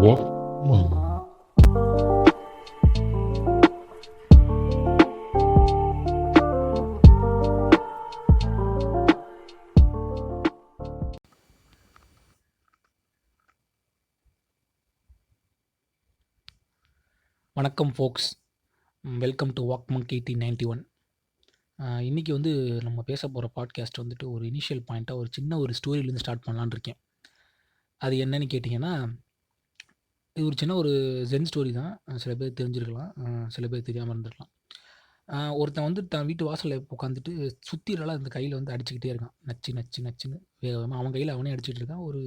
Walkman. வணக்கம் ஃபோக்ஸ், welcome to Walkman KT 91. இன்றைக்கி வந்து நம்ம பேச போகிற பாட்காஸ்ட் வந்துட்டு ஒரு இனிஷியல் பாயிண்ட்டாக ஒரு சின்ன ஒரு ஸ்டோரியிலேருந்து ஸ்டார்ட் பண்ணலான்னு இருக்கேன். அது என்னன்னு கேட்டிங்கன்னா, இது ஒரு சின்ன ஒரு ஜென் ஸ்டோரி தான். சில பேர் தெரிஞ்சிருக்கலாம், சில பேர் தெரியாமல் இருந்திருக்கலாம். ஒருத்தன் வந்து தன் வீட்டு வாசலில் உட்காந்துட்டு சுத்திரலாம் இந்த கையில் வந்து அடிச்சுக்கிட்டே இருக்கான். நச்சு நச்சு நச்சுன்னு வேகமாக அவன் கையில் அவனே அடிச்சுட்டு இருக்கான். ஒரு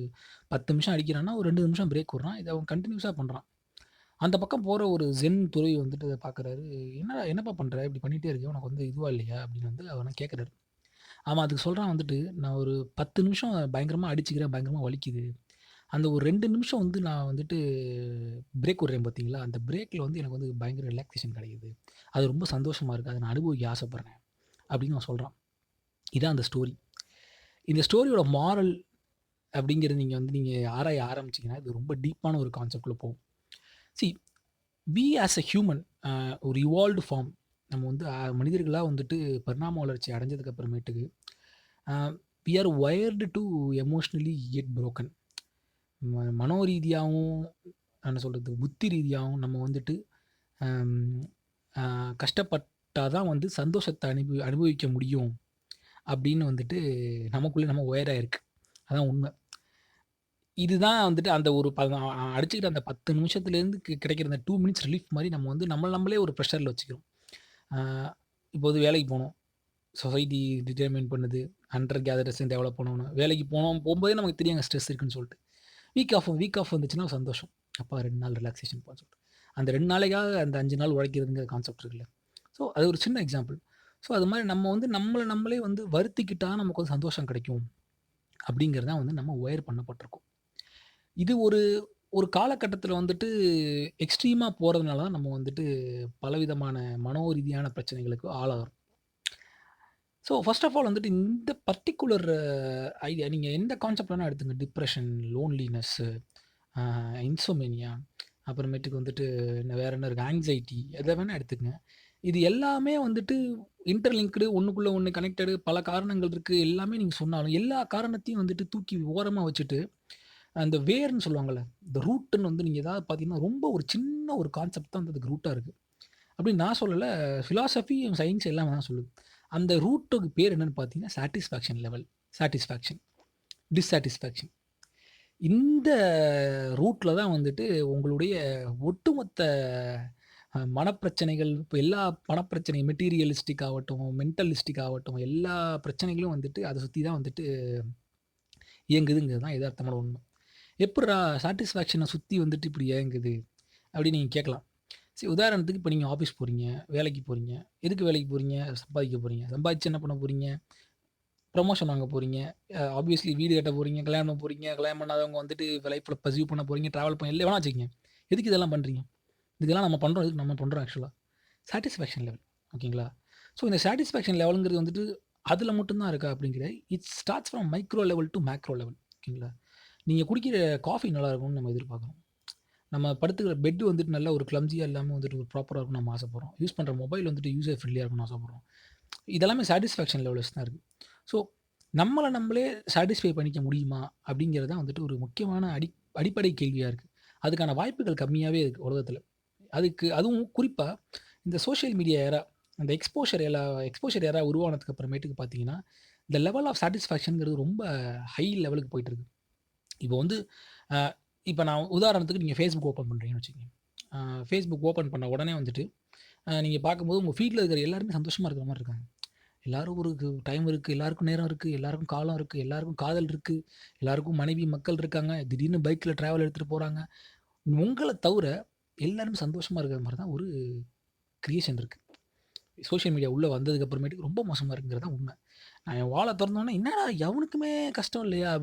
10 நிமிஷம் அடிக்கிறான்னா ஒரு 2 நிமிஷம் பிரேக் விட்றான். இதை அவன் கண்டினியூஸாக பண்ணுறான். அந்த பக்கம் போகிற ஒரு ஜென் துறவி வந்துட்டு அதை பார்க்குறாரு. என்னப்பா பண்ணுற, இப்படி பண்ணிகிட்டே இருக்க, உனக்கு வந்து இதுவா இல்லையா அப்படின்னு வந்து அவனை கேட்குறாரு. அவன் அதுக்கு சொல்கிறான் வந்துட்டு, நான் ஒரு 10 நிமிஷம் பயங்கரமாக அடிச்சுக்கிறேன், பயங்கரமாக வலிக்குது. அந்த ஒரு 2 நிமிஷம் வந்து நான் வந்துட்டு பிரேக் விட்றேன் பார்த்தீங்களா, அந்த பிரேக்கில் வந்து எனக்கு வந்து பயங்கர ரிலாக்ஸேஷன் கிடைக்குது. அது ரொம்ப சந்தோஷமாக இருக்குது, அதை நான் அனுபவிக்க ஆசைப்பட்றேன் அப்படின்னு அவன் சொல்கிறான். இதான் அந்த ஸ்டோரி. இந்த ஸ்டோரியோட மாரல் அப்படிங்கிறது நீங்கள் ஆராய ஆரம்பிச்சிங்கன்னா இது ரொம்ப டீப்பான ஒரு கான்செப்டில் போகும். See we as a human, ஒரு இவால்வ்டு ஃபார்ம். நம்ம வந்து மனிதர்களாக வந்துட்டு பரிணாம வளர்ச்சி அடைஞ்சதுக்கு அப்புறமேட்டுக்கு we are wired to emotionally get broken. மனோ ரீதியாகவும் என்ன சொல்கிறது, புத்தி ரீதியாகவும் நம்ம வந்துட்டு கஷ்டப்பட்டால் தான் வந்து சந்தோஷத்தை அனுபவிக்க முடியும் அப்படின்னு வந்துட்டு நமக்குள்ளே நம்ம ஒயராக இருக்குது. அதான் உண்மை. இதுதான் வந்துட்டு அந்த ஒரு அடிச்சுக்கிட்ட அந்த 10 நிமிஷத்துலேருந்து கிடைக்கிற அந்த 2 மினிட்ஸ் ரிலீஃப் மாதிரி நம்ம வந்து நம்மளே ஒரு ப்ரெஷரில் வச்சுக்கிறோம். இப்போது வேலைக்கு போனோம், சொசைட்டி டிட்டர்மைன் பண்ணுது, ஹண்டர் கேதரர்ஸ் டெவலப் பண்ணணும். வேலைக்கு போகும்போதே நமக்கு தெரியும் அங்கே ஸ்ட்ரெஸ் இருக்குன்னு சொல்லிட்டு. வீக் ஆஃப் வந்துச்சுன்னா சந்தோஷம், அப்பா 2 நாள் ரிலாக்ஸேஷன் போன்னு சொல்லிட்டு அந்த 2 நாளைக்காக அந்த 5 நாள் உழைக்கிறதுங்கிற கான்செப்ட் இருக்குல்ல. ஸோ அது ஒரு சின்ன எக்ஸாம்பிள். ஸோ அது மாதிரி நம்ம வந்து நம்மளே வந்து வருத்திக்கிட்டால் நமக்கு வந்து சந்தோஷம் கிடைக்கும் அப்படிங்கிறதான் வந்து நம்ம ஒயர் பண்ணப்பட்டிருக்கோம். இது ஒரு காலகட்டத்தில் வந்துட்டு எக்ஸ்ட்ரீமாக போகிறதுனால தான் நம்ம வந்துட்டு பலவிதமான மனோரீதியான பிரச்சனைகளுக்கு ஆளாகிறோம். ஸோ ஃபர்ஸ்ட் ஆஃப் ஆல் வந்துட்டு இந்த பர்ட்டிகுலர் ஐடியா நீங்கள் எந்த கான்செப்ட் வேணால் எடுத்துங்க. டிப்ரெஷன், லோன்லினஸ்ஸு, இன்சோமேனியா, அப்புறமேட்டுக்கு வந்துட்டு வேறு என்ன இருக்குது, ஆங்ஸைட்டி, எதை வேணால் எடுத்துக்கங்க. இது எல்லாமே வந்துட்டு இன்டர்லிங்க்டு, ஒன்றுக்குள்ளே ஒன்று கனெக்டடு, பல காரணங்கள் இருக்குது. எல்லாமே நீங்கள் சொன்னாலும் எல்லா காரணத்தையும் வந்துட்டு தூக்கி ஓரமாக வச்சுட்டு அந்த வேர்ன்னு சொல்லுவாங்கள்ல, இந்த ரூட்டுன்னு வந்து நீங்கள் எதாவது பார்த்தீங்கன்னா ரொம்ப ஒரு சின்ன ஒரு கான்செப்ட் தான் வந்து அதுக்கு ரூட்டாக இருக்குது அப்படின்னு நான் சொல்லலை. ஃபிலாசபி, சயின்ஸ் எல்லாமே தான் சொல்லுது. அந்த ரூட்டுக்கு பேர் என்னென்னு பார்த்தீங்கன்னா சாட்டிஸ்ஃபேக்ஷன் லெவல், சாட்டிஸ்ஃபேக்ஷன், டிஸ்சாட்டிஸ்ஃபேக்ஷன். இந்த ரூட்டில் தான் வந்துட்டு உங்களுடைய ஒட்டுமொத்த மனப்பிரச்சனைகள், இப்போ எல்லா மனப்பிரச்சனை, மெட்டீரியலிஸ்டிக் ஆகட்டும், மென்டலிஸ்டிக் ஆகட்டும், எல்லா பிரச்சனைகளும் வந்துட்டு அதை சுற்றி தான் வந்துட்டு இயங்குதுங்கிறது தான் யதார்த்தமான உண்மை. எப்பட்றா சாட்டிஸ்ஃபேக்ஷனை சுற்றி வந்துட்டு இப்படி இயங்குது அப்படின்னு நீங்கள் கேட்கலாம். சரி, உதாரணத்துக்கு இப்போ நீங்கள் ஆஃபீஸ் போகிறீங்க, வேலைக்கு போகிறீங்க. எதுக்கு வேலைக்கு போகிறீங்க? சம்பாதிக்க போகிறீங்க. சம்பாதிச்சு என்ன பண்ண போகிறீங்க? ப்ரமோஷன் வாங்க போகிறீங்க. ஆப்வியஸ்லி வீடு கட்ட போகிறீங்க, கல்யாணம் பண்ண போகிறீங்க. கல்யாணம் பண்ணாதவங்க வந்துட்டு லைஃப்பில் பர்சியூ பண்ண போகிறீங்க, ட்ராவல் பண்ண எல்லாம் வேணா வச்சுக்கோங்க. எதுக்கு இதெல்லாம் பண்ணுறீங்க? இதுக்கெல்லாம் நம்ம பண்ணுறோம், எதுக்கு நம்ம பண்ணுறோம் ஆக்சுவலாக? Satisfaction level. ஓகேங்களா? ஸோ இந்த சாட்டிஸ்ஃபேக்ஷன் லெவலுங்கிறது வந்துட்டு அதில் மட்டும்தான் இருக்கா அப்படிங்கிற it starts from micro level to macro level. ஓகேங்களா? நீங்கள் குடிக்கிற காஃபி நல்லா இருக்கும்னு நம்ம எதிர்பார்க்குறோம். நம்ம படுத்துக்கிற பெட்டு வந்துட்டு நல்லா ஒரு கிளம்ஸியாக இல்லாமல் வந்துட்டு ஒரு ப்ராப்பராக இருக்கும்னு நம்ம ஆசைப்படுறோம். யூஸ் பண்ணுற மொபைல் வந்துட்டு யூசர் ஃப்ரெண்ட்லியாக இருக்கும்னு ஆசைப்படுறோம். இதெல்லாமே சாட்டிஸ்ஃபேக்ஷன் லெவல்ஸ் தான் இருக்குது. ஸோ நம்மளே சாட்டிஸ்ஃபை பண்ணிக்க முடியுமா அப்படிங்கிறது தான் வந்துட்டு ஒரு முக்கியமான அடிப்படை கேள்வியாக இருக்குது. அதுக்கான வாய்ப்புகள் கம்மியாகவே இருக்குது உலகத்தில். அதுவும் குறிப்பாக இந்த சோஷியல் மீடியா ஏரா, அந்த எக்ஸ்போஷர் ஏரா உருவானதுக்கு அப்புறமேட்டுக்கு பார்த்தீங்கன்னா இந்த லெவல் ஆஃப் சாட்டிஸ்ஃபேக்ஷனுங்கிறது ரொம்ப ஹை லெவலுக்கு போயிட்டுருக்கு. இப்போ வந்து இப்போ நான் உதாரணத்துக்கு நீங்கள் ஃபேஸ்புக் ஓப்பன் பண்ணுறீங்கன்னு வச்சுக்கோங்க. ஃபேஸ்புக் ஓப்பன் பண்ண உடனே வந்துட்டு நீங்கள் பார்க்கும்போது உங்கள் ஃபீல்டில் இருக்கிற எல்லாருமே சந்தோஷமாக இருக்கிற மாதிரி இருக்காங்க. எல்லோரும் ஒரு டைம் இருக்குது, எல்லாருக்கும் நேரம் இருக்குது, எல்லாருக்கும் காலம் இருக்குது, எல்லாருக்கும் காதல் இருக்குது, எல்லாருக்கும் மனைவி மக்கள் இருக்காங்க, திடீர்னு பைக்கில் ட்ராவல் எடுத்துகிட்டு போகிறாங்க. உங்களை தவிர எல்லாருமே சந்தோஷமாக இருக்கிற மாதிரி தான் ஒரு க்ரியேஷன் இருக்குது. சோஷியல் மீடியா உள்ளே வந்ததுக்கு அப்புறமேட்டுக்கு ரொம்ப மோசமாக இருக்குங்கிறது தான் உண்மை. நான் என் வாழை திறந்தோன்னே என்னடா எவனுக்குமே கஷ்டம் இல்லையா?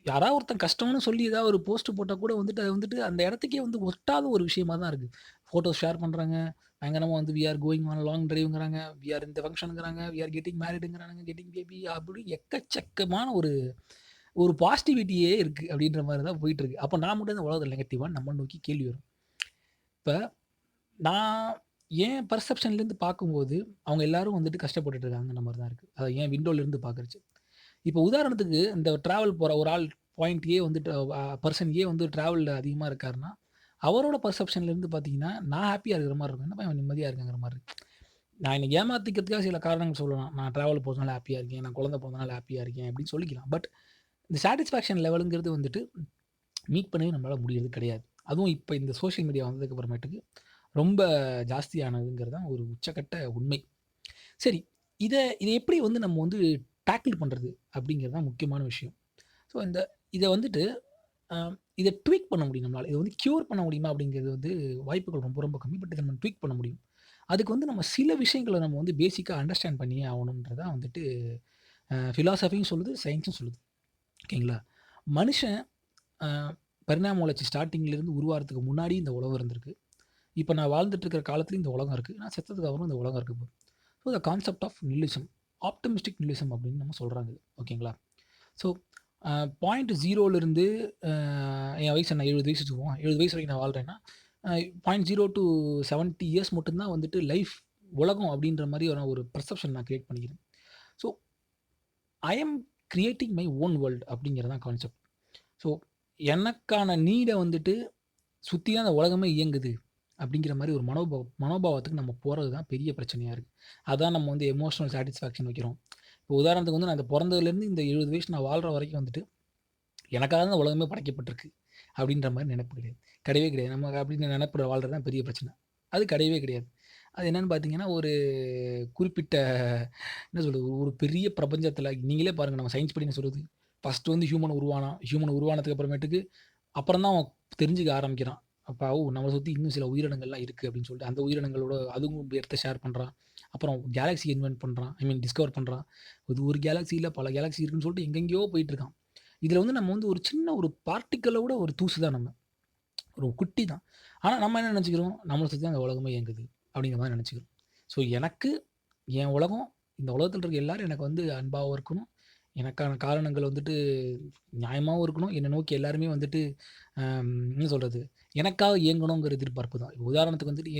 யாராவது ஒருத்தன் கஷ்டம்னு சொல்லி ஏதாவது ஒரு போஸ்ட் போட்டால் கூட வந்துட்டு அது வந்துட்டு அந்த இடத்துக்கே வந்து ஒட்டாத ஒரு விஷயமா தான் இருக்குது. ஃபோட்டோஸ் ஷேர் பண்ணுறாங்க, பயங்கரமாக வந்து we are going on long டிரைவ்ங்கிறாங்க, வி ஆர் இந்த ஃபங்க்ஷனுங்கிறாங்க, வி ஆர் கெட்டிங் மேரிடுங்கிறாங்க, கெட்டிங் பேபி, அப்படி எக்கச்சக்கமான ஒரு ஒரு பாசிட்டிவிட்டியே இருக்கு அப்படின்ற மாரி தான் போயிட்டு இருக்கு. அப்ப நான் மட்டும் தான் உலகத்தில நெகட்டிவான்னு நம்ம நோக்கி கேள்வி வரும். இப்ப நான் என் பெர்செப்ஷன்லேருந்து பார்க்கும்போது, அவங்க எல்லாரும் வந்துட்டு கஷ்டப்பட்டுட்டு இருக்காங்கன்ற மாரி தான் இருக்கு. அத என் விண்டோலருந்து பார்க்கறச்சு. இப்போ உதாரணத்துக்கு இந்த டிராவல் போற ஒரு ஆள் பாயிண்ட் ஏ வந்துட்டு பெர்சன் ஏ வந்து டிராவல்ல அதிகமா இருக்காருன்னா, அவரோட பெர்செப்ஷன்லேருந்து பார்த்தீங்கன்னா, நான் ஹேப்பியா இருக்கிற மாரி இருக்கும். என்னப்பா இவன் நிம்மதியா இருக்காங்கிற மாரி இருக்கு. நான் என்ன ஏமாத்திக்கிறதுக்காக சில காரணங்கள் சொல்லலாம். நான் டிராவல் போறதுனால ஹேப்பியா இருக்கேன். நான் குழந்தை பொறந்தனால ஹேப்பியா இருக்கேன் அப்படின்னு சொல்லிக்கலாம். பட் இந்த சாட்டிஸ்ஃபேக்ஷன் லெவலுங்கிறது வந்துட்டு மீட் பண்ணவே நம்மளால முடியறது கிடையாது. அதுவும் இப்ப இந்த சோசியல் மீடியா வந்ததுக்கு அப்புறமேட்டுக்கு ரொம்ப ஜாஸ்தியானதுங்கிறது தான் ஒரு உச்சக்கட்ட உண்மை. சரி, இத இத எப்படி வந்து நம்ம வந்து டேக்கிள் பண்றது அப்படிங்கிறது தான் முக்கியமான விஷயம். ஸோ இத வந்துட்டு அ இத ட்வீக் பண்ண முடியும் நம்மளால. இத வந்து க்யூர் பண்ண முடியுமா அப்படிங்கிறது வந்து வாய்ப்புகள் ரொம்ப ரொம்ப கம்மி. பட் இத நம்ம ட்வீக் பண்ண முடியும். அதுக்கு வந்து நம்ம சில விஷயங்கள நம்ம வந்து பேசிக்கா அண்டர்ஸ்டாண்ட் பண்ணியே ஆவணும்ன்றது தான் வந்துட்டு பிலாசபியும் சொல்லுது, சயன்ஸும் சொல்லுது. ஓகேங்களா? மனுஷன் அ பரிணாம வளர்ச்சி ஸ்டார்ட்டிங்லேருந்து உருவாகுறதுக்கு முன்னாடி இந்த உலகம் இருந்திருக்கு. இப்ப நான் வாழ்ந்துட்டு இருக்கிற காலத்திலயும் இந்த உலகம் இருக்கு. நான் செத்ததுக்கு அப்புறம் இந்த உலகம் இருக்க போகுது. So the concept of nihilism, optimistic nihilism அப்படின்னு நம்ம சொல்றாங்க இது. ஓகேங்களா? ஸோ பாயிண்ட் 0லிருந்து அ என் வயசு என்ன 70 வயசு வச்சுக்குவோம். 70 வயசு வரைக்கும் நான் வாழ்றேன்னா, பாயிண்ட் 0 டூ 70 இயர்ஸ் மட்டும் தான் வந்துட்டு லைஃப் உலகம் அப்படின்ற மாரி ஒரு பெர்செப்ஷன் நான் கிரியேட் பண்ணிக்கிறேன். So I am creating my own world அப்படிங்கிறது தான் கான்செப்ட். ஸோ எனக்கான நீட வந்துட்டு சுத்தி தான் அந்த உலகமே இயங்குது. அப்படிங்கிற மாரி ஒரு மனோபாவத்துக்கு நம்ம போறது தான் பெரிய பிரச்சனையா இருக்கு. அதான் நம்ம வந்து எமோஷனல் சாட்டிஸ்ஃபேக்ஷன் வைக்கிறோம். இப்போ உதாரணத்துக்கு வந்து நான் இந்த பொறந்ததுலேருந்து இந்த 70 வயசு நான் வாழ்ற வரைக்கும் வந்துட்டு, எனக்காக தான் இந்த உலகமே படைக்கப்பட்டிருக்கு. அப்படின்ற மாரி நெனைப்பு கிடையாது. கிடையவே கிடையாது. நம்ம அப்படின்னு நெனைப்புல வாழ்றது தான் பெரிய பிரச்சனை. அது கிடையவே கிடையாது. அது என்னன்னு பார்த்தீங்கன்னா, ஒரு குறிப்பிட்ட என்ன சொல்றது, ஒரு பெரிய பிரபஞ்சத்தில நீங்களே பாருங்க நம்ம சயின்ஸ் படி என்ன சொல்லுது, ஃபர்ஸ்ட்டு வந்து ஹியூமன் உருவானான். ஹியூமன் உருவானதுக்கு அப்புறமேட்டுக்கு அப்புறம் தான் அவன் தெரிஞ்சுக்க ஆரம்பிக்கிறான். அப்ப நம்மள சுத்தி இன்னும் சில உயிரினங்கள்லாம் இருக்கு அப்படின்னு சொல்லிட்டு, அந்த உயிரினங்களோட அதுவும் எர்த்த ஷேர் பண்றான். அப்புறம் கேலக்ஸி இன்வென்ட் பண்றான். ஐ மீன் டிஸ்கவர் பண்றான். இது ஒரு கேலக்ஸி இல்ல பல கேலக்ஸி இருக்குன்னு சொல்லிட்டு எங்கெங்கேயோ போயிட்டு இருக்கான். இதுல வந்து நம்ம வந்து ஒரு சின்ன ஒரு பார்ட்டிக்கிளோட ஒரு தூசு தான் நம்ம. ஒரு குட்டி தான். ஆனா நம்ம என்ன நெனச்சுக்கிறோம், நம்மள சுத்தி தான் இந்த உலகமே இயங்குது. அப்படிங்கிற மாரி நெனச்சுக்கிறோம். ஸோ எனக்கு என் உலகம், இந்த உலகத்தில இருக்க எல்லாரும் எனக்கு வந்து அன்பாவும் இருக்கணும். எனக்கான காரணங்கள் வந்துட்டு நியாயமாவும் இருக்கணும். என்ன நோக்கி எல்லாருமே வந்துட்டு என்ன சொல்றது? எனக்காக இயங்கணுங்கிற எதிர்பார்ப்பு தான். உதாரணத்துக்கு வந்துட்டு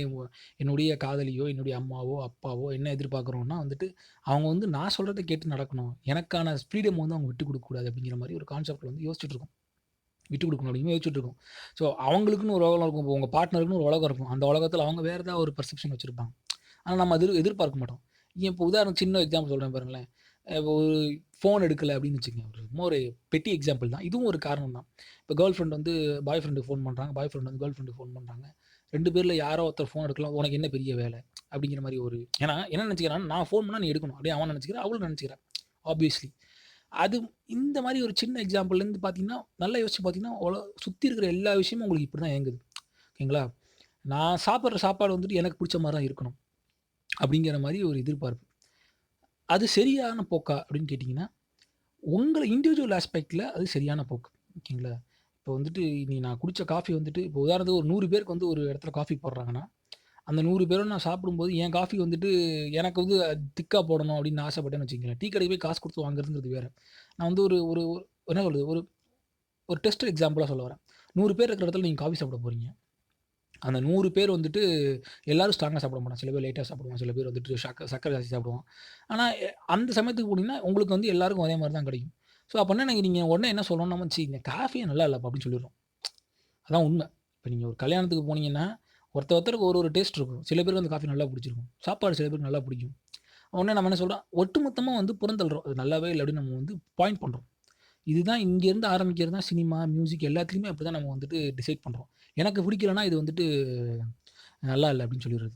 என்னுடைய காதலியோ, என்னுடைய அம்மாவோ, அப்பாவோ என்ன எதிர்பார்க்குறோம்னா வந்துட்டு, அவங்க வந்து நான் சொல்றத கேட்டு நடக்கணும். எனக்கான ஃப்ரீடம் வந்து அவங்க விட்டுக் குடுக்கக்கூடாது அப்படிங்கிற மாரி ஒரு கான்செப்ட்ல வந்து யோசிச்சுட்டு இருக்கோம். விட்டுக் குடுக்கணும் அப்படின்னு யோசிச்சுட்டு இருக்கோம். ஸோ அவங்களுக்குன்னு ஒரு உலகம் இருக்கும். உங்க பார்ட்னருக்குன்னு ஒரு உலகம் இருக்கும். அந்த உலகத்தில அவங்க வேற ஏதாவது ஒரு பெர்செப்ஷன் வச்சிருப்பாங்க. ஆனா நம்ம எதிர்பார்க்க மாட்டோம். இப்போ உதாரணம் சின்ன எக்ஸாம்பிள் சொல்றேன் பாருங்களேன். ஒரு ஃபோன் எடுக்கல அப்படின்னு வச்சுக்கங்க. சும்மா ஒரு பெட்டி எக்ஸாம்பிள் தான். இதுவும் ஒரு காரணம் தான். இப்போ கேர்ள் ஃப்ரெண்ட் வந்து பாய் ஃப்ரெண்டுக்கு ஃபோன் பண்றாங்க. பாய் ஃப்ரெண்ட் வந்து கேர்ள் ஃப்ரெண்டுக்கு ஃபோன் பண்றாங்க. 2 பேர்ல யாரோ ஒருத்தர் ஃபோன் எடுக்கலாம். உனக்கு என்ன பெரிய வேலை? அப்படிங்கிற மாரி ஒரு ஏன்னா என்ன நினைச்சுக்கிறான்னா, நான் ஃபோன் பண்ணா நீ எடுக்கணும். அப்படியே அவன் நினைச்சுக்கிறான். அவளும் நினைச்சுக்கிறா. ஆப்வியஸ்லி. அது இந்த மாரி ஒரு சின்ன எக்ஸாம்பிள்லேருந்து பார்த்தீங்கன்னா, நல்லா யோசிச்சு பார்த்தீங்கன்னா, சுத்தி இருக்கிற எல்லா விஷயமும் உங்களுக்கு இப்படி தான் இயங்குது. ஓகேங்களா? நான் சாப்பிடுற சாப்பாடு வந்துட்டு எனக்கு புடிச்ச மாரி தான் இருக்கணும். அப்படிங்கிற மாரி ஒரு எதிர்பார்ப்பு. அது சரியான போக்கா அப்படின்னு கேட்டீங்கன்னா, உங்கள இண்டிவிஜுவல் ஆஸ்பெக்ட்ல அது சரியான போக்கு. ஓகேங்களா? இப்போ வந்துட்டு நான் குடிச்ச காஃபி வந்துட்டு இப்போ உதாரணத்துக்கு ஒரு 100 பேருக்கு வந்து ஒரு இடத்துல காஃபி போடுறாங்கன்னா, அந்த 100 பேரும் நான் சாப்பிடும்போது என் காஃபி வந்துட்டு எனக்கு வந்து திக்கா போடணும் அப்படின்னு நான் ஆசைப்பட்டேன்னு வச்சுக்கங்களேன். டீ கடைக்கு போய் காசு குடுத்து வாங்குறதுங்கிறது வேற. நான் வந்து ஒரு ஒரு ஒரு என்ன சொல்றது? ஒரு ஒரு டெஸ்ட் எக்ஸாம்பிளா சொல்ல வரேன். 100 பேர் இருக்கிற இடத்துல நீங்க காஃபி சாப்பிட போறீங்க. அந்த 100 பேர் வந்துட்டு எல்லாரும் ஸ்ட்ராங்கா சாப்பிட மாட்டாங்க. சில பேர் லைட்டா சாப்பிடுவாங்க. சில பேர் வந்துட்டு சர்க்கரை ஜாஸ்தி சாப்பிடுவான். ஆனா, அந்த சமயத்துக்கு போனீங்கன்னா, உங்களுக்கு வந்து எல்லாருக்கும் ஒரே மாரி தான் கிடைக்கும். ஸோ, அப்பன்னா நீங்க உடனே என்ன சொல்லணும்னா, "மச்சி இந்த காஃபியே நல்லா இல்லப்பா" அப்படின்னு சொல்லிடுறோம். அதான் உண்மை. இப்ப நீங்க ஒரு கல்யாணத்துக்கு போனீங்கன்னா, ஒருத்தருக்கு ஒரு ஒரு டேஸ்ட் இருக்கும். சில பேருக்கு அந்த காஃபி நல்லா பிடிச்சிருக்கும். சாப்பாடு சில பேருக்கு நல்லா பிடிக்கும். உடனே நம்ம என்ன சொல்றோம், ஒட்டுமொத்தமா வந்து புறந்தள்ளுறோம். அது நல்லாவே இல்ல அப்படின்னு நம்ம வந்து பாயிண்ட் பண்றோம். இதுதான் இங்கேருந்து ஆரம்பிக்கிறது தான் சினிமா, மியூசிக் எல்லாத்துலயுமே அப்படிதான் நம்ம வந்துட்டு டிசைட் பண்றோம். எனக்கு பிடிக்கலன்னா, இது வந்துட்டு நல்லா இல்ல அப்படின்னு சொல்லிறது.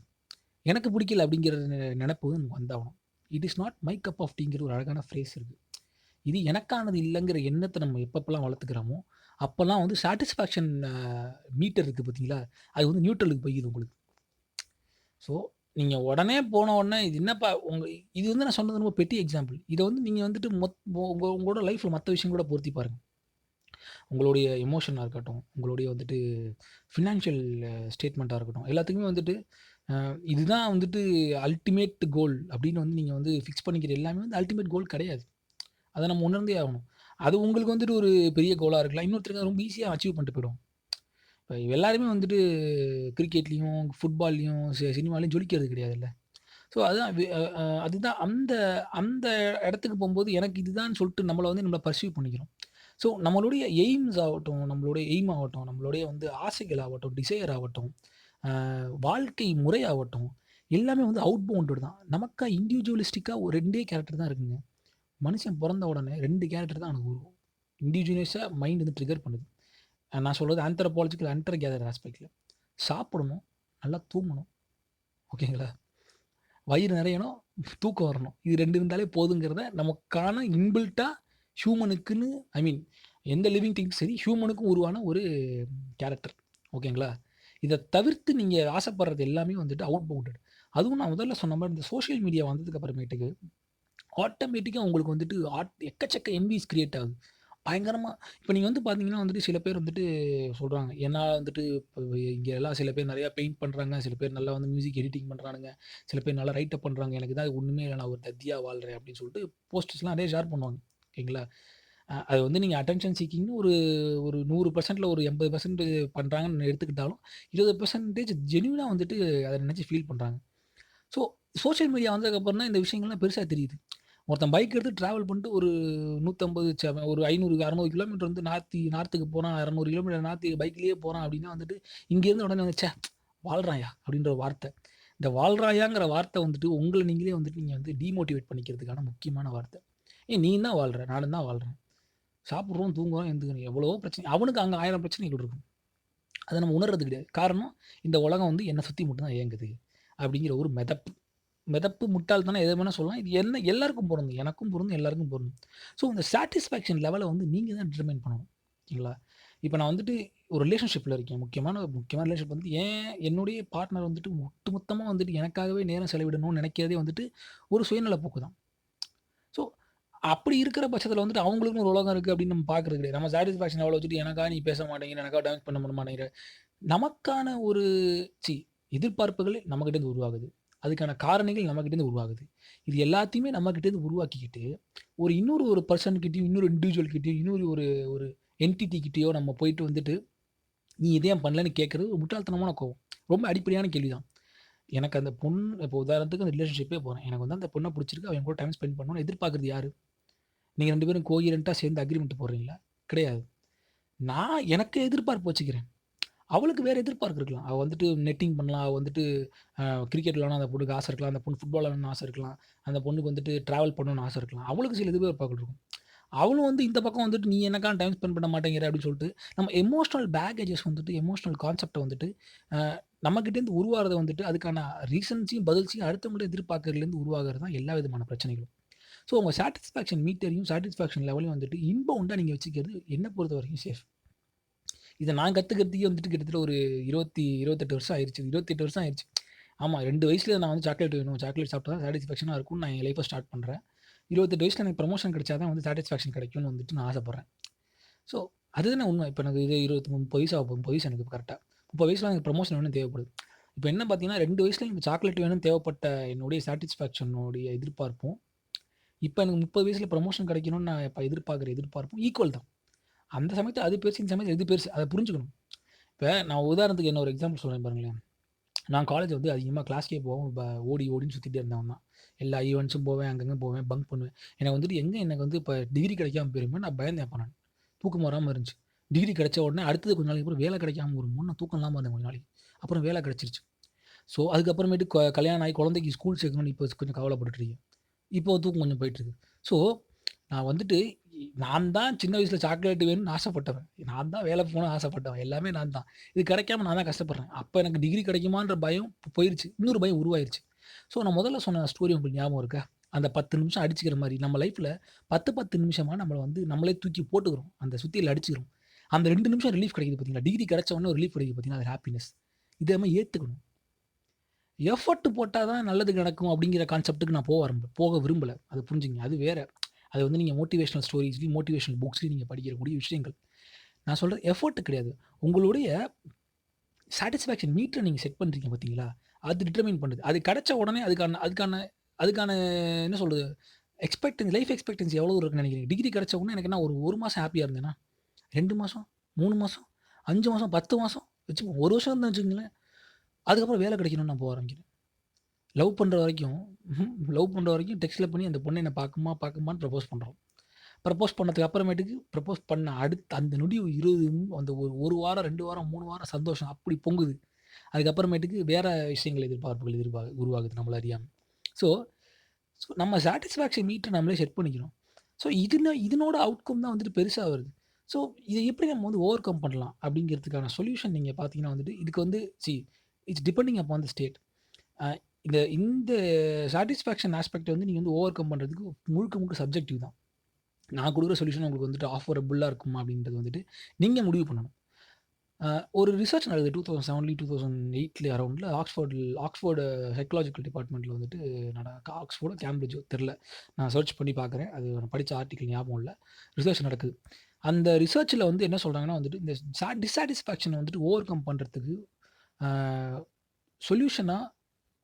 எனக்கு பிடிக்கல அப்படிங்கிற நெனப்பு வந்து நமக்கு வந்தாகணும். It is not my cup of டீங்கிற ஒரு அழகான ஃப்ரேஸ் இருக்கு. இது எனக்கானது இல்லங்கிற எண்ணத்த நம்ம எப்பப்பலாம் வளர்த்துக்கிறோமோ, அப்பலாம் வந்து சாட்டிஸ்ஃபேக்ஷன் மீட்டர் இருக்கு பார்த்தீங்களா? அது வந்து நியூட்ரலுக்கு போயிக்குது உங்களுக்கு. ஸோ, நீங்க உடனே போன உடனே இது என்னப்பா இது வந்து நான் சொன்னது ரொம்ப பெட்டி எக்ஸாம்பிள். இத வந்து நீங்க வந்துட்டு உங்களோட லைஃப்ல மத்த விஷயங்களோட பொருத்தி பாருங்க. உங்களுடைய எமோஷனா இருக்கட்டும், உங்களுடைய வந்துட்டு ஃபினான்ஷியல் ஸ்டேட்மெண்ட்டா இருக்கட்டும், எல்லாத்துக்குமே வந்துட்டு இதுதான் வந்துட்டு அல்டிமேட் கோல் அப்படின்னு வந்து நீங்க வந்து ஃபிக்ஸ் பண்ணிக்கிற எல்லாமே வந்து அல்டிமேட் கோல் கிடையாது. அத நம்ம உணர்ந்தே ஆகணும். அது உங்களுக்கு வந்துட்டு ஒரு பெரிய கோலா இருக்கலாம். இன்னொருத்தருக்கு ரொம்ப ஈஸியா அச்சீவ் பண்ணிட்டு போயிடுவாங்க. இப்ப எல்லாருமே வந்துட்டு கிரிக்கெட்லயும், ஃபுட்பால்லயும், சினிமாலயும் ஜொலிக்கிறது கிடையாதுல்ல. ஸோ அதுதான் வி அ அ அதுதான் அந்த அந்த இடத்துக்கு போம்போது எனக்கு இதுதான்னு சொல்லிட்டு நம்மள பர்சீவ் பண்ணிக்கிறோம். ஸோ நம்மளுடைய எய்ம்ஸ் ஆகட்டும், நம்மளுடைய எய்ம் ஆகட்டும், நம்மளுடைய வந்து ஆசைகள் ஆகட்டும், டிசையர் ஆகட்டும், வாழ்க்கை முறை ஆகட்டும், எல்லாமே வந்து அவுட் பவுண்டட் தான். நமக்கா இண்டிவிஜுவலிஸ்டிக்கா ஒரு 2டே கேரக்டர் தான் இருக்குங்க. மனுஷன் பொறந்த உடனே 2 கேரக்டர் தான் அவனுக்கு உருவாகும். இண்டிவிஜுவலிஸா மைண்ட் வந்து ட்ரிகர் பண்ணுது. நான் சொல்றது ஆந்த்ரோபாலஜிக்கல் ஹண்டர் கேதர் ஆஸ்பெக்ட்ல. சாப்பிடணும், நல்லா தூங்கணும். ஓகேங்களா? வயிறு நெறையணும், தூக்கம் வரணும். இது 2 இருந்தாலே போதுங்கிறத நமக்கான இன்பில்ட்டா ஹியூமனுக்குன்னு ஐ மீன் எந்த லிவிங் திங்ஸ் சரி, ஹியூமனுக்கும் உருவான ஒரு கேரக்டர். ஓகேங்களா? இத தவிர்த்து நீங்க ஆசைப்படுறது எல்லாமே வந்துட்டு அவுட் பவுண்டட். அதுவும் நான் முதல்ல சொன்ன மாரி இந்த சோசியல் மீடியா வந்ததுக்கு அப்புறமேட்டுக்கு ஆட்டோமேட்டிக்கா உங்களுக்கு வந்துட்டு எக்கச்சக்க என்விஸ் கிரியேட் ஆகுது. பயங்கரமா இப்ப நீங்க வந்து பார்த்தீங்கன்னா வந்துட்டு சில பேர் வந்துட்டு சொல்றாங்க. ஏன்னா வந்துட்டு இப்ப இங்க எல்லாம் சில பேர் நெறைய பெயிண்ட் பண்றாங்க. சில பேர் நல்லா வந்து மியூசிக் எடிட்டிங் பண்றானுங்க. சில பேர் நல்லா ரைட் அப் பண்றாங்க. எனக்கு தான் ஒண்ணுமே இல்ல. நான் ஒரு தத்தியா வாழ்றேன் அப்படின்னு சொல்லிட்டு போஸ்டர்ஸ்லாம் நெறைய ஷேர் பண்ணுவாங்க. ஓகேங்களா? அது வந்து நீங்க அட்டென்ஷன் சீக்கிங்ன்னு ஒரு ஒரு 100%ல ஒரு 80% பண்றாங்கன்னு எடுத்துக்கிட்டாலும், 20% ஜென்யூனா வந்துட்டு அத நெனச்சு ஃபீல் பண்றாங்க. ஸோ சோசியல் மீடியா வந்ததுக்கப்புறம் தான் இந்த விஷயங்கள்லாம் பெருசா தெரியுது. ஒருத்தன் பைக் எடுத்து டிராவல் பண்ணிட்டு ஒரு 150 ஒரு 500, 600 கிலோமீட்டர் வந்து நார்த்துக்கு போறான். 200 கிலோமீட்டர் நார்த்து பைக்லயே போறான் அப்படின்னா வந்துட்டு, இங்கேருந்து உடனே வந்து ச்சே! வாழ்றான்யா அப்படின்ற ஒரு வார்த்தை. இந்த வாழ்றாயாங்கிற வார்த்தை வந்துட்டு உங்கள நீங்களே வந்துட்டு நீங்க வந்து டிமோட்டிவேட் பண்ணிக்கிறதுக்கான முக்கியமான வார்த்தை. நீ தான் வாழ்ற, நானும் தான் வாழ்றேன். சாப்பிடுறோம், தூங்குறோம், எந்துக்கிறோம். எவ்வளவோ பிரச்சனை. அவனுக்கு அங்க 1000 பிரச்சனைகள் இருக்கும். அத நம்ம உணர்றது கிடையாது. காரணம் இந்த உலகம் வந்து என்ன சுத்தி மட்டும் தான் இயங்குது. அப்படிங்கிற ஒரு மெதப்பு. மெதப்பு, முட்டாள்தனம் எத வேணா சொல்லலாம். இது என்ன எல்லாருக்கும் பொருந்தும். எனக்கும் பொருந்தும், எல்லாருக்கும் பொருந்தும். ஸோ, இந்த சாட்டிஸ்ஃபேக்ஷன் லெவல வந்து நீங்க தான் டிட்டர்மைன் பண்ணணும். ஓகேங்களா? இப்ப நான் வந்துட்டு ஒரு ரிலேஷன்ஷிப்ல இருக்கேன். முக்கியமான ரிலேஷன்ஷிப் வந்து என்னுடைய பார்ட்னர் வந்துட்டு ஒட்டுமொத்தமா வந்துட்டு எனக்காகவே நேரம் செலவிடணும்னு நெனைக்கிறதே வந்துட்டு ஒரு சுயநல போக்கு தான். ஸோ, அப்படி இருக்கிற பட்சத்தில வந்துட்டு அவங்களுக்குன்னு ஒரு உலகம் இருக்கு அப்படின்னு நம்ம பார்க்கிறது கிடையாது. நம்ம சாட்டிஸ்ஃபேக்ஷன் லெவல வச்சுட்டு எனக்கா நீ பேச மாட்டேங்கிற, எனக்கா டான்ஸ் பண்ண மாட்டேங்கிற. நமக்கான ஒரு சி எதிர்பார்ப்புகள் நம்மகிட்டேருந்து உருவாகுது. அதுக்கான காரணிகள் நம்மகிட்டேருந்து உருவாகுது. இது எல்லாத்தையுமே நம்மகிட்டேருந்து உருவாக்கிக்கிட்டு, இன்னொரு ஒரு பெர்சன் கிட்டயும், இன்னொரு இண்டிவிஜுவல் கிட்டயும், இன்னொரு ஒரு ஒரு என்டிட்டி கிட்டயோ நம்ம போயிட்டு வந்துட்டு, "நீ இத ஏன் பண்ணலன்னு?" கேட்கறது ஒரு முட்டாள்தனமான கோவம். ரொம்ப அடிப்படையான கேள்வி தான். எனக்கு அந்த பொண்ணு இப்போ உதாரணத்துக்கு அந்த ரிலேஷன்ஷிப்பே போறேன். எனக்கு வந்து அந்த பொண்ண புடிச்சிருக்கு. அவ என் கூட டைம் ஸ்பெண்ட் பண்ணணும்னு எதிர்பார்க்கிறது யாரு? நீங்க 2 பேரும் கோஹெரென்ட்டா சேர்ந்து அக்ரீமெண்ட் போடுறீங்களா? கிடையாது. நான் எனக்கு எதிர்பார்ப்பு வச்சுக்கிறேன். அவளுக்கு வேற எதிர்பார்ப்பு இருக்கலாம். அவ வந்துட்டு நெட்டிங் பண்ணலாம். அவ வந்துட்டு கிரிக்கெட் விளையாடணும்னு அந்த பொண்ணுக்கு ஆசை இருக்கலாம். அந்த பொண்ணு ஃபுட்பால் விளையாடணும்னு ஆசை இருக்கலாம். அந்த பொண்ணுக்கு வந்துட்டு டிராவல் பண்ணணும்னு ஆசை இருக்கலாம். அவளுக்கு சில எதிர்பார்ப்புகள் இருக்கும். அவளும் வந்து இந்த பக்கம் வந்துட்டு, "நீ எனக்கான டைம் ஸ்பெண்ட் பண்ண மாட்டேங்கிற" அப்படின்னு சொல்லிட்டு, நம்ம எமோஷனல் பேக்கேஜஸ் வந்துட்டு, எமோஷனல் கான்செப்ட்ட வந்துட்டு, அ நம்மகிட்டேருந்து உருவாகுறத வந்துட்டு, அதுக்கான ரீசன்ஸையும், பதில்ஸையும் அடுத்தவங்கள்ட்ட எதிர்பார்க்கறதுலேருந்து உருவாகுறது தான் எல்லா விதமான பிரச்சனைகளும். ஸோ, உங்க சாட்டிஸ்ஃபேக்ஷன் மீட்டரையும், சாட்டிஸ்ஃபேக்ஷன் லெவலையும் வந்துட்டு இன்பவுண்டா நீங்க வச்சுக்கிறது என்ன பொறுத்தவரைக்கும் சேஃப். இத நான் கத்துக்கிறதுக்கே வந்துட்டு கிட்டத்தட்ட ஒரு 28 வருஷம் ஆயிருச்சு. 28 வருஷம் ஆயிருச்சு. ஆமா 2 வயசுல நான் வந்து சாக்லேட் வேணும். சாக்லேட் சாப்பிட்டா தான் சாட்டிஸ்ஃபேக்ஷனா இருக்கும்னு நான் என் லைஃப்ப ஸ்டார்ட் பண்றேன். 28 வயசுல எனக்கு ப்ரமோஷன் கிடைச்சா தான் வந்து சாட்டிஸ்ஃபேக்ஷன் கிடைக்கும்னு வந்துட்டு நான் ஆசைப்படுறேன். ஸோ அதுதானே உண்மை. இப்ப எனக்கு இது 30 வயசு ஆகப்போது. 30 வயசு எனக்கு கரெக்ட்டா. 30 வயசுல எனக்கு ப்ரமோஷன் வேணும்னு தேவைப்படுது. இப்ப என்ன பார்த்தீங்கன்னா 2 வயசுல எனக்கு சாக்லேட் வேணும்னு தேவைப்பட்ட என்னுடைய சாட்டிஸ்ஃபேக்ஷனுடைய எதிர்பார்ப்பும், இப்ப எனக்கு 30 வயசுல ப்ரமோஷன் கிடைக்கணும்னு நான் இப்ப எதிர்பார்க்கிற எதிர்பார்ப்பும் ஈக்குவல் தான். அந்த சமயத்துல அது பெருசு, இந்த சமயத்துல இது பெருசு. அத புரிஞ்சுக்கணும். இப்ப நான் உதாரணத்துக்கு என்ன ஒரு எக்ஸாம்பிள் சொல்றேன் பாருங்களேன். நான் காலேஜ் வந்து அதிகமா கிளாஸ்க்கே போகாம ஓடி ஓடின்னு சுத்திட்டே இருந்தவன் தான். எல்லா ஈவென்ட்ஸும் போவேன், அங்கங்க போவேன், பங்க் பண்ணுவேன். எனக்கு வந்துட்டு எனக்கு வந்து இப்ப டிகிரி கிடைக்காம போயிருமோன்னு நான் பயந்தேன் அப்ப நான். தூக்கம் வராம இருந்துச்சு. டிகிரி கிடைச்ச உடனே அடுத்தது கொஞ்ச நாளைக்கு அப்புறம் வேலை கிடைக்காம வருமோன்னு நான் தூக்கம் இல்லாம இருந்தேன் கொஞ்ச நாளைக்கு. அப்புறம் வேலை கிடைச்சிருச்சு. ஸோ அதுக்கப்புறமேட்டு கல்யாணம் ஆகி குழந்தைக்கு ஸ்கூல் சேர்க்கணும்னு இப்போ கொஞ்சம் கவலைப்பட்டுட்டு இருக்கேன். இப்போ தூக்கம் கொஞ்சம் போயிட்டுருக்கு. ஸோ, நான் வந்துட்டு நான் தான் சின்ன வயசுல சாக்லேட் வேணும்னு ஆசைப்பட்டவன். நான் தான் வேலை போணும்னு ஆசைப்பட்டவன். எல்லாமே நான் தான். இது கிடைக்காம நான் தான் கஷ்டப்படுறேன். அப்ப எனக்கு டிகிரி கிடைக்குமான்ற பயம் போயிருச்சு. இன்னொரு பயம் உருவாயிருச்சு. ஸோ, நான் முதல்ல சொன்ன ஸ்டோரி உங்களுக்கு ஞாபகம் இருக்கா? அந்த 10 நிமிஷம் அடிச்சுக்கிற மாரி நம்ம லைஃப்ல 10 நிமிஷமா நம்மள வந்து நம்மளே தூக்கி போட்டுக்கிறோம். அந்த சுத்தியல அடிச்சுக்கிறோம். அந்த 2 நிமிஷம் ரிலீஃப் கிடைக்குது பார்த்தீங்களா? டிகிரி கிடைச்ச உடனே ஒரு ரிலீஃப் கிடைக்குது பார்த்தீங்களா? அது ஹாப்பினஸ். இத நம்ம ஏத்துக்கணும். எஃபோர்ட் போட்டா தான் நல்லது நடக்கும் அப்படிங்கிற கான்செப்ட்க்கு நான் போக விரும்பல. அத புரிஞ்சுக்கங்க. அது வேற. அது வந்து நீங்க மோட்டிவேஷனல் ஸ்டோரீஸ்லயும், மோட்டிவேஷனல் புக்ஸ்லயும் நீங்க படிக்கக்கூடிய விஷயங்கள். நான் சொல்றது எஃபோர்ட் கிடையாது. உங்களுடைய சாட்டிஸ்ஃபேக்ஷன் மீட்டர நீங்க செட் பண்றீங்க பார்த்தீங்களா? அது டிட்டர்மைன் பண்ணுது. அது கிடைச்ச உடனே அதுக்கான அதுக்கான அதுக்கான என்ன சொல்றது? லைஃப் எக்ஸ்பெக்டன்சி எவ்வளோ இருக்குன்னு நினைக்கிறீங்க? டிகிரி கிடைச்ச உடனே எனக்கு என்ன ஒரு 1 மாசம் ஹேப்பியா இருந்தேனா? 2 மாசம், 3 மாசம், 5 மாசம், 10 மாசம் வச்சுக்கோங்க. 1 வருஷம் தான் வச்சுக்கங்களேன். அதுக்கப்புறம் வேலை கிடைக்கணும்னு நான் போக ஆரம்பிக்கிறேன். லவ் பண்ற வரைக்கும் லவ் பண்ற வரைக்கும் டெக்ஸ்ட்ல பண்ணி அந்த பொண்ணு என்ன பார்க்குமா பார்க்குமான்னு ப்ரப்போஸ் பண்றோம். ப்ரப்போஸ் பண்ணதுக்கு அப்புறமேட்டுக்கு ப்ரப்போஸ் பண்ண அடுத்த அந்த நொடி 20 அந்த ஒரு 1 வாரம், 2 வாரம், 3 வாரம் சந்தோஷம் அப்படி பொங்குது. அதுக்கப்புறமேட்டுக்கு வேற விஷயங்கள் எதிர்பார்ப்புகள் உருவாகுது நம்மள அறியாம. ஸோ நம்ம சாட்டிஸ்ஃபேக்ஷன் மீட்டர் நம்மளே செட் பண்ணிக்கிறோம். ஸோ இதனோட அவுட்கம் தான் வந்துட்டு பெருசா வருது. ஸோ இத எப்படி நம்ம வந்து ஓவர் கம் பண்ணலாம் அப்படிங்கிறதுக்கான சொல்யூஷன் நீங்க பார்த்தீங்கன்னா வந்துட்டு, இதுக்கு வந்து it's depending upon the state. அ இந்த சாட்டிஸ்ஃபேக்ஷன் ஆஸ்பெக்ட்ட வந்து நீங்க வந்து ஓவர் கம் பண்றதுக்கு முழுக்க முழுக்க சப்ஜெக்டிவ் தான். நான் குடுக்குற சொல்யூஷன் உங்களுக்கு வந்துட்டு ஆஃபரபிளா இருக்குமா அப்படின்றது வந்துட்டு நீங்க முடிவு பண்ணணும். ஒரு ரிசர்ச் நடக்குது 2007 2008 அரவுண்ட்ல ஆக்ஸ்ஃபோர்டு சைக்காலஜிக்கல் டிபார்ட்மெண்ட்ல வந்துட்டு ஆக்ஸ்ஃபோர்டோ, கேம்பிரிட்ஜோ தெரியல. நான் சர்ச் பண்ணி பார்க்குறேன். அது நான் படிச்ச ஆர்டிக்கிள் ஞாபகம் இல்ல. ரிசர்ச் நடக்குது. அந்த ரிசர்ச்ல வந்து என்ன சொல்றாங்கன்னா வந்துட்டு, இந்த டிஸ்சாட்டிஸ்ஃபேக்ஷன வந்துட்டு ஓவர் கம் பண்றதுக்கு அ சொல்யூஷனா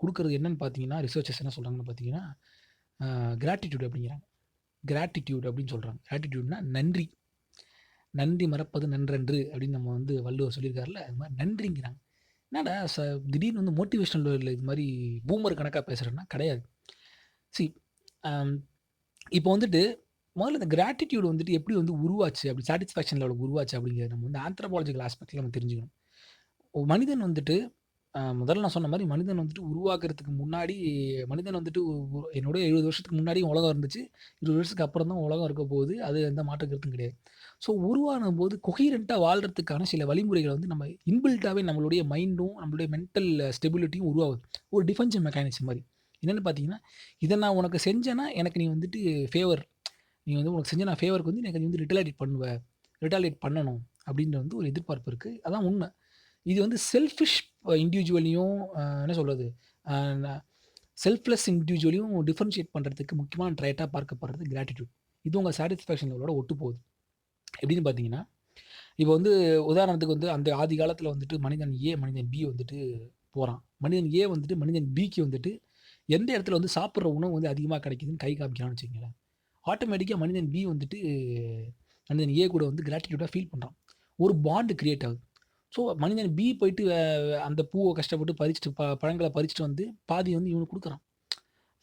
குடுக்குறது என்னன்னு பார்த்தீங்கன்னா, ரிசர்ச்சர்ஸ் என்ன சொல்றாங்கன்னு பார்த்தீங்கன்னா, கிராட்டிட்யூட் அப்படிங்கிறாங்க. கிராட்டிட்யூட் அப்படின்னு சொல்றாங்க. கிராட்டிட்யூட்னா நன்றி. நன்றி மறப்பது நன்றன்று அப்படின்னு நம்ம வந்து வள்ளுவர் சொல்லியிருக்காருல்ல. அது மாரி நன்றிங்கிறாங்க. என்னடா திடீர்னு வந்து மோட்டிவேஷனல் இது மாரி பூமர் கணக்கா பேசுறேன்னா கிடையாது. சி அம் இப்போ வந்துட்டு முதல்ல இந்த கிராட்டிட்யூட் வந்துட்டு எப்படி வந்து உருவாச்சு? அப்படி சாட்டிஸ்ஃபேக்ஷன் லெவல் உருவாச்சு அப்படிங்கிறத நம்ம வந்து ஆந்த்ரோபாலஜிக்கல் ஆஸ்பெக்ட்ல நம்ம தெரிஞ்சுக்கணும். ஒரு மனிதன் வந்துட்டு முதல்ல நான் சொன்ன மாரி மனிதன் வந்துட்டு உருவாக்குறதுக்கு முன்னாடி மனிதன் வந்துட்டு என்னோட 70 வருஷத்துக்கு முன்னாடி உலகம் இருந்துச்சு. 20 வருஷத்துக்கு அப்புறம் தான் உலகம் இருக்க போகுது. அது எந்த மாற்று கருத்தும் கிடையாது. ஸோ உருவானபோது கொஹீரன்ட்டா வாழ்றதுக்கான சில வழிமுறைகள வந்து நம்ம இன்பில்ட்டாவே நம்மளுடைய மைண்டும், நம்மளுடைய மென்டல் ஸ்டெபிலிட்டியும் உருவாகுது. ஒரு டிஃபென்சிவ் மெக்கானிசம் மாரி. என்னன்னு பார்த்தீங்கன்னா, இத நான் உனக்கு செஞ்சேன்னா, எனக்கு நீ வந்துட்டு ஃபேவர் நீ வந்து உனக்கு செஞ்ச நான் ஃபேவருக்கு வந்து எனக்கு நீ வந்து ரிட்டாலியேட் பண்ணணும் அப்டின்ற வந்து ஒரு எதிர்பார்ப்பு இருக்கு. அதான் உண்ம. இது வந்து செல்ஃபிஷ் இண்டிவிஜுவலையும் என்ன சொல்றது? அ ந செல்ஃப்லெஸ் இண்டிவிஜுவலையும் டிஃபரன்ஷியேட் பண்றதுக்கு முக்கியமான ட்ரைட்டா பார்க்கப்படுறது கிராட்டிட்யூட். இது உங்க சாட்டிஸ்ஃபேக்ஷன் லெவலோட ஒட்டுப்போகுது. எப்படின்னு பார்த்தீங்கன்னா, இப்போ வந்து உதாரணத்துக்கு வந்து அந்த ஆதி காலத்தில வந்துட்டு மனிதன் ஏ, மனிதன் பி வந்துட்டு போறான். மனிதன் ஏ வந்துட்டு மனிதன் பிக்கு வந்துட்டு எந்த இடத்துல வந்து சாப்பிடுற உணவு வந்து அதிகமா கிடைக்குதுன்னு கை காமிக்கிறான்னு வச்சுக்கங்களேன். ஆட்டோமேட்டிக்கா மனிதன் பி வந்துட்டு மனிதன் ஏ கூட வந்து கிராட்டிட்யூட்டா ஃபீல் பண்றான். ஒரு பாண்ட் கிரியேட் ஆகுது. ஸோ மனிதன் பி போயிட்டு அந்த பூவ கஷ்டப்பட்டு பறிச்சுட்டு பழங்கள பறிச்சுட்டு வந்து பாதி வந்து இவனுக்கு குடுக்குறான்.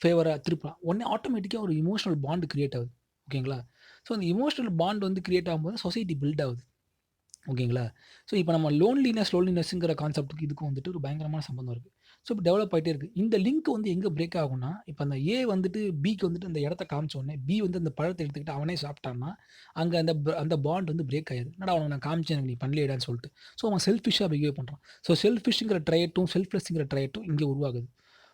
ஃபேவரா திருப்புறான். உடனே ஆட்டோமேட்டிக்கா ஒரு எமோஷனல் பாண்ட் கிரியேட் ஆகுது. ஓகேங்களா? ஸோ அந்த எமோஷனல் பாண்ட் வந்து கிரியேட் ஆகும்போது சொசைட்டி பில்ட் ஆகுது. ஓகேங்களா? ஸோ இப்ப நம்ம லோன்லினஸ்ங்கிற கான்செப்ட்க்கு இதுக்கும் வந்துட்டு ஒரு பயங்கரமான சம்பந்தம் இருக்கு. ஸோ இப்ப டெவலப் ஆயிட்டே இருக்கு. இந்த லிங்க் வந்து எங்க பிரேக் ஆகும்னா, இப்ப அந்த ஏ வந்துட்டு பிக்கு வந்துட்டு அந்த இடத்த காமிச்ச உடனே, பி வந்து அந்த பழத்த எடுத்துக்கிட்டு அவனே சாப்பிட்டான்னா, அங்க அந்த பாண்ட் வந்து பிரேக் ஆயிரும். என்னடா உனக்கு நான் காமிச்சேன் எனக்கு நீ பண்ணலையேடான்னு சொல்லிட்டு. ஸோ அவன் செல்ஃபிஷ்ஷா பிஹேவ் பண்றான். ஸோ செல்ஃபிஷ்ங்கிற ட்ரையட்டும், செல்ஃப்லெஸ்ங்கிற ட்ரையட்டும் இங்க உருவாகுது.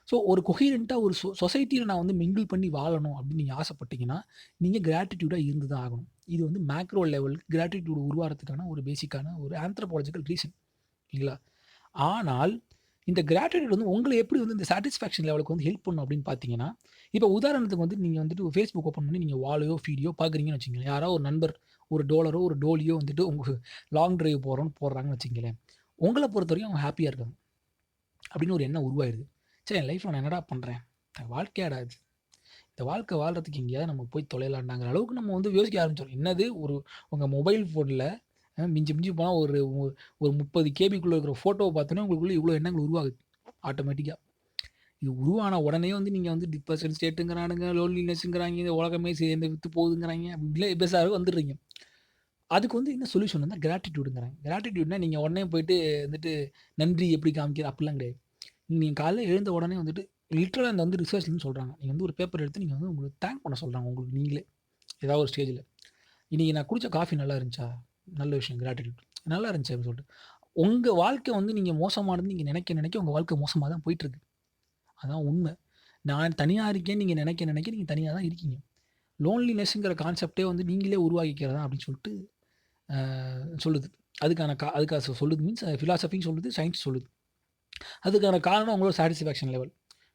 ஸோ ஒரு கொஹீரன்ட்டா ஒரு சொசைட்டில நான் வந்து மிங்கிள் பண்ணி வாழணும் அப்படின்னு நீங்க ஆசைப்பட்டீங்கன்னா, நீங்க கிராட்டிட்யூடா இருந்து தான் ஆகணும். இது வந்து மேக்ரோ லெவல் கிராட்டிட்யூட் உருவாறதுக்கான ஒரு பேசிக்கான ஒரு ஆந்த்ரோபாலஜிக்கல் ரீசன். இல்லைங்களா? ஆனால் இந்த கிராட்டிட்யூட் வந்து உங்கள எப்படி வந்து இந்த சாட்டிஸ்ஃபேக்ஷன் லெவலுக்கு வந்து ஹெல்ப் பண்ணும் அப்படின்னு பார்த்தீங்கன்னா, இப்போ உதாரணத்துக்கு வந்து நீங்க வந்துட்டு Facebook ஓப்பன் பண்ணி நீங்க வாலையோ, ஃபீடையோ பார்க்குறீங்கன்னு வச்சுக்கங்களேன். யாரோ ஒரு நண்பர் ஒரு டோலரோ, ஒரு டோலியோ வந்துட்டு உங்க லாங் டிரைவ் போறோம்ன்னு போடுறாங்கன்னு வச்சுக்கங்களேன். உங்கள பொறுத்தவரைக்கும் அவங்க ஹேப்பியா இருக்காங்க. அப்படின்னு ஒரு எண்ணம் உருவாயிருது. ச்சே! என் லைஃப்ல நான் என்னடா பண்றேன்? வாழ்க்கையாடா இது? இந்த வாழ்க்கை வாழ்றதுக்கு எங்கேயாவது நம்ம போய் தொலையலாம்டாங்கிற அளவுக்கு நம்ம வந்து யோசிக்க ஆரம்பிச்சுரும். என்னது உங்க மொபைல் ஃபோன்ல மிஞ்சி மிஞ்சி போனா ஒரு 30 கேபிக்குள்ள இருக்கிற ஃபோட்டோவ பார்த்தோனே உங்களுக்குள்ள இவ்ளோ எண்ணங்கள் உருவாகுது. ஆட்டோமேட்டிக்கா. இது உருவான உடனே வந்து நீங்க வந்து டிப்ரஷன் ஸ்டேட்டுங்கிறானுங்க, லோன்லினஸ்ங்கிறாய்ங்க, இந்த உலகமே சேர்ந்து வித்து போகுதுங்கிறாய்ங்க. அப்படிலாம் பேச வந்துடுறீங்க. அதுக்கு வந்து என்ன சொல்யூஷன் வந்தா கிராட்டிட்யூடுங்கிறாங்க. கிராட்டிட்யூட்னா நீங்க உடனே போயிட்டு வந்துட்டு நன்றி எப்படி காமிக்கிறது அப்படிலாம் கிடையாது. நீங்க காலைல எழுந்த உடனே வந்துட்டு லிட்டரலா இந்த வந்து ரிசர்ச்லருந்து சொல்றாங்க. நீங்க வந்து ஒரு பேப்பர் எடுத்து நீங்க வந்து உங்களுக்கு தேங்க் பண்ண சொல்றாங்க உங்களுக்கு நீங்களே. ஏதாவது ஒரு ஸ்டேஜ்ல. "இன்னைக்கு நான் குடிச்ச காஃபி நல்லா இருந்துச்சா? நல்ல விஷயம் கிராட்டிட்யூட். நல்லா இருந்துச்சு" அப்படின்னு சொல்லிட்டு. உங்க வாழ்க்கை வந்து நீங்க மோசமானதுன்னு நீங்க நினைக்க உங்க வாழ்க்கை மோசமா தான் போயிட்டுருக்கு. அதான் உண்மை. நான் தனியா இருக்கேன்னு நீங்க நினைக்க நீங்க தனியா தான் இருக்கீங்க. லோன்லினஸ்ங்கிற கான்செப்ட்டே வந்து நீங்களே உருவாக்கிக்கிறதா அப்படின்னு சொல்லிட்டு அ சொல்லுது. அதுக்கான சொல்லுது மீன்ஸ் பிலாசபின்னு சொல்லுது, சயன்ஸ் சொல்லுது. அதுக்கான காரணம் உங்களோட சாட்டிஸ்ஃபேக்ஷன் லெவல்.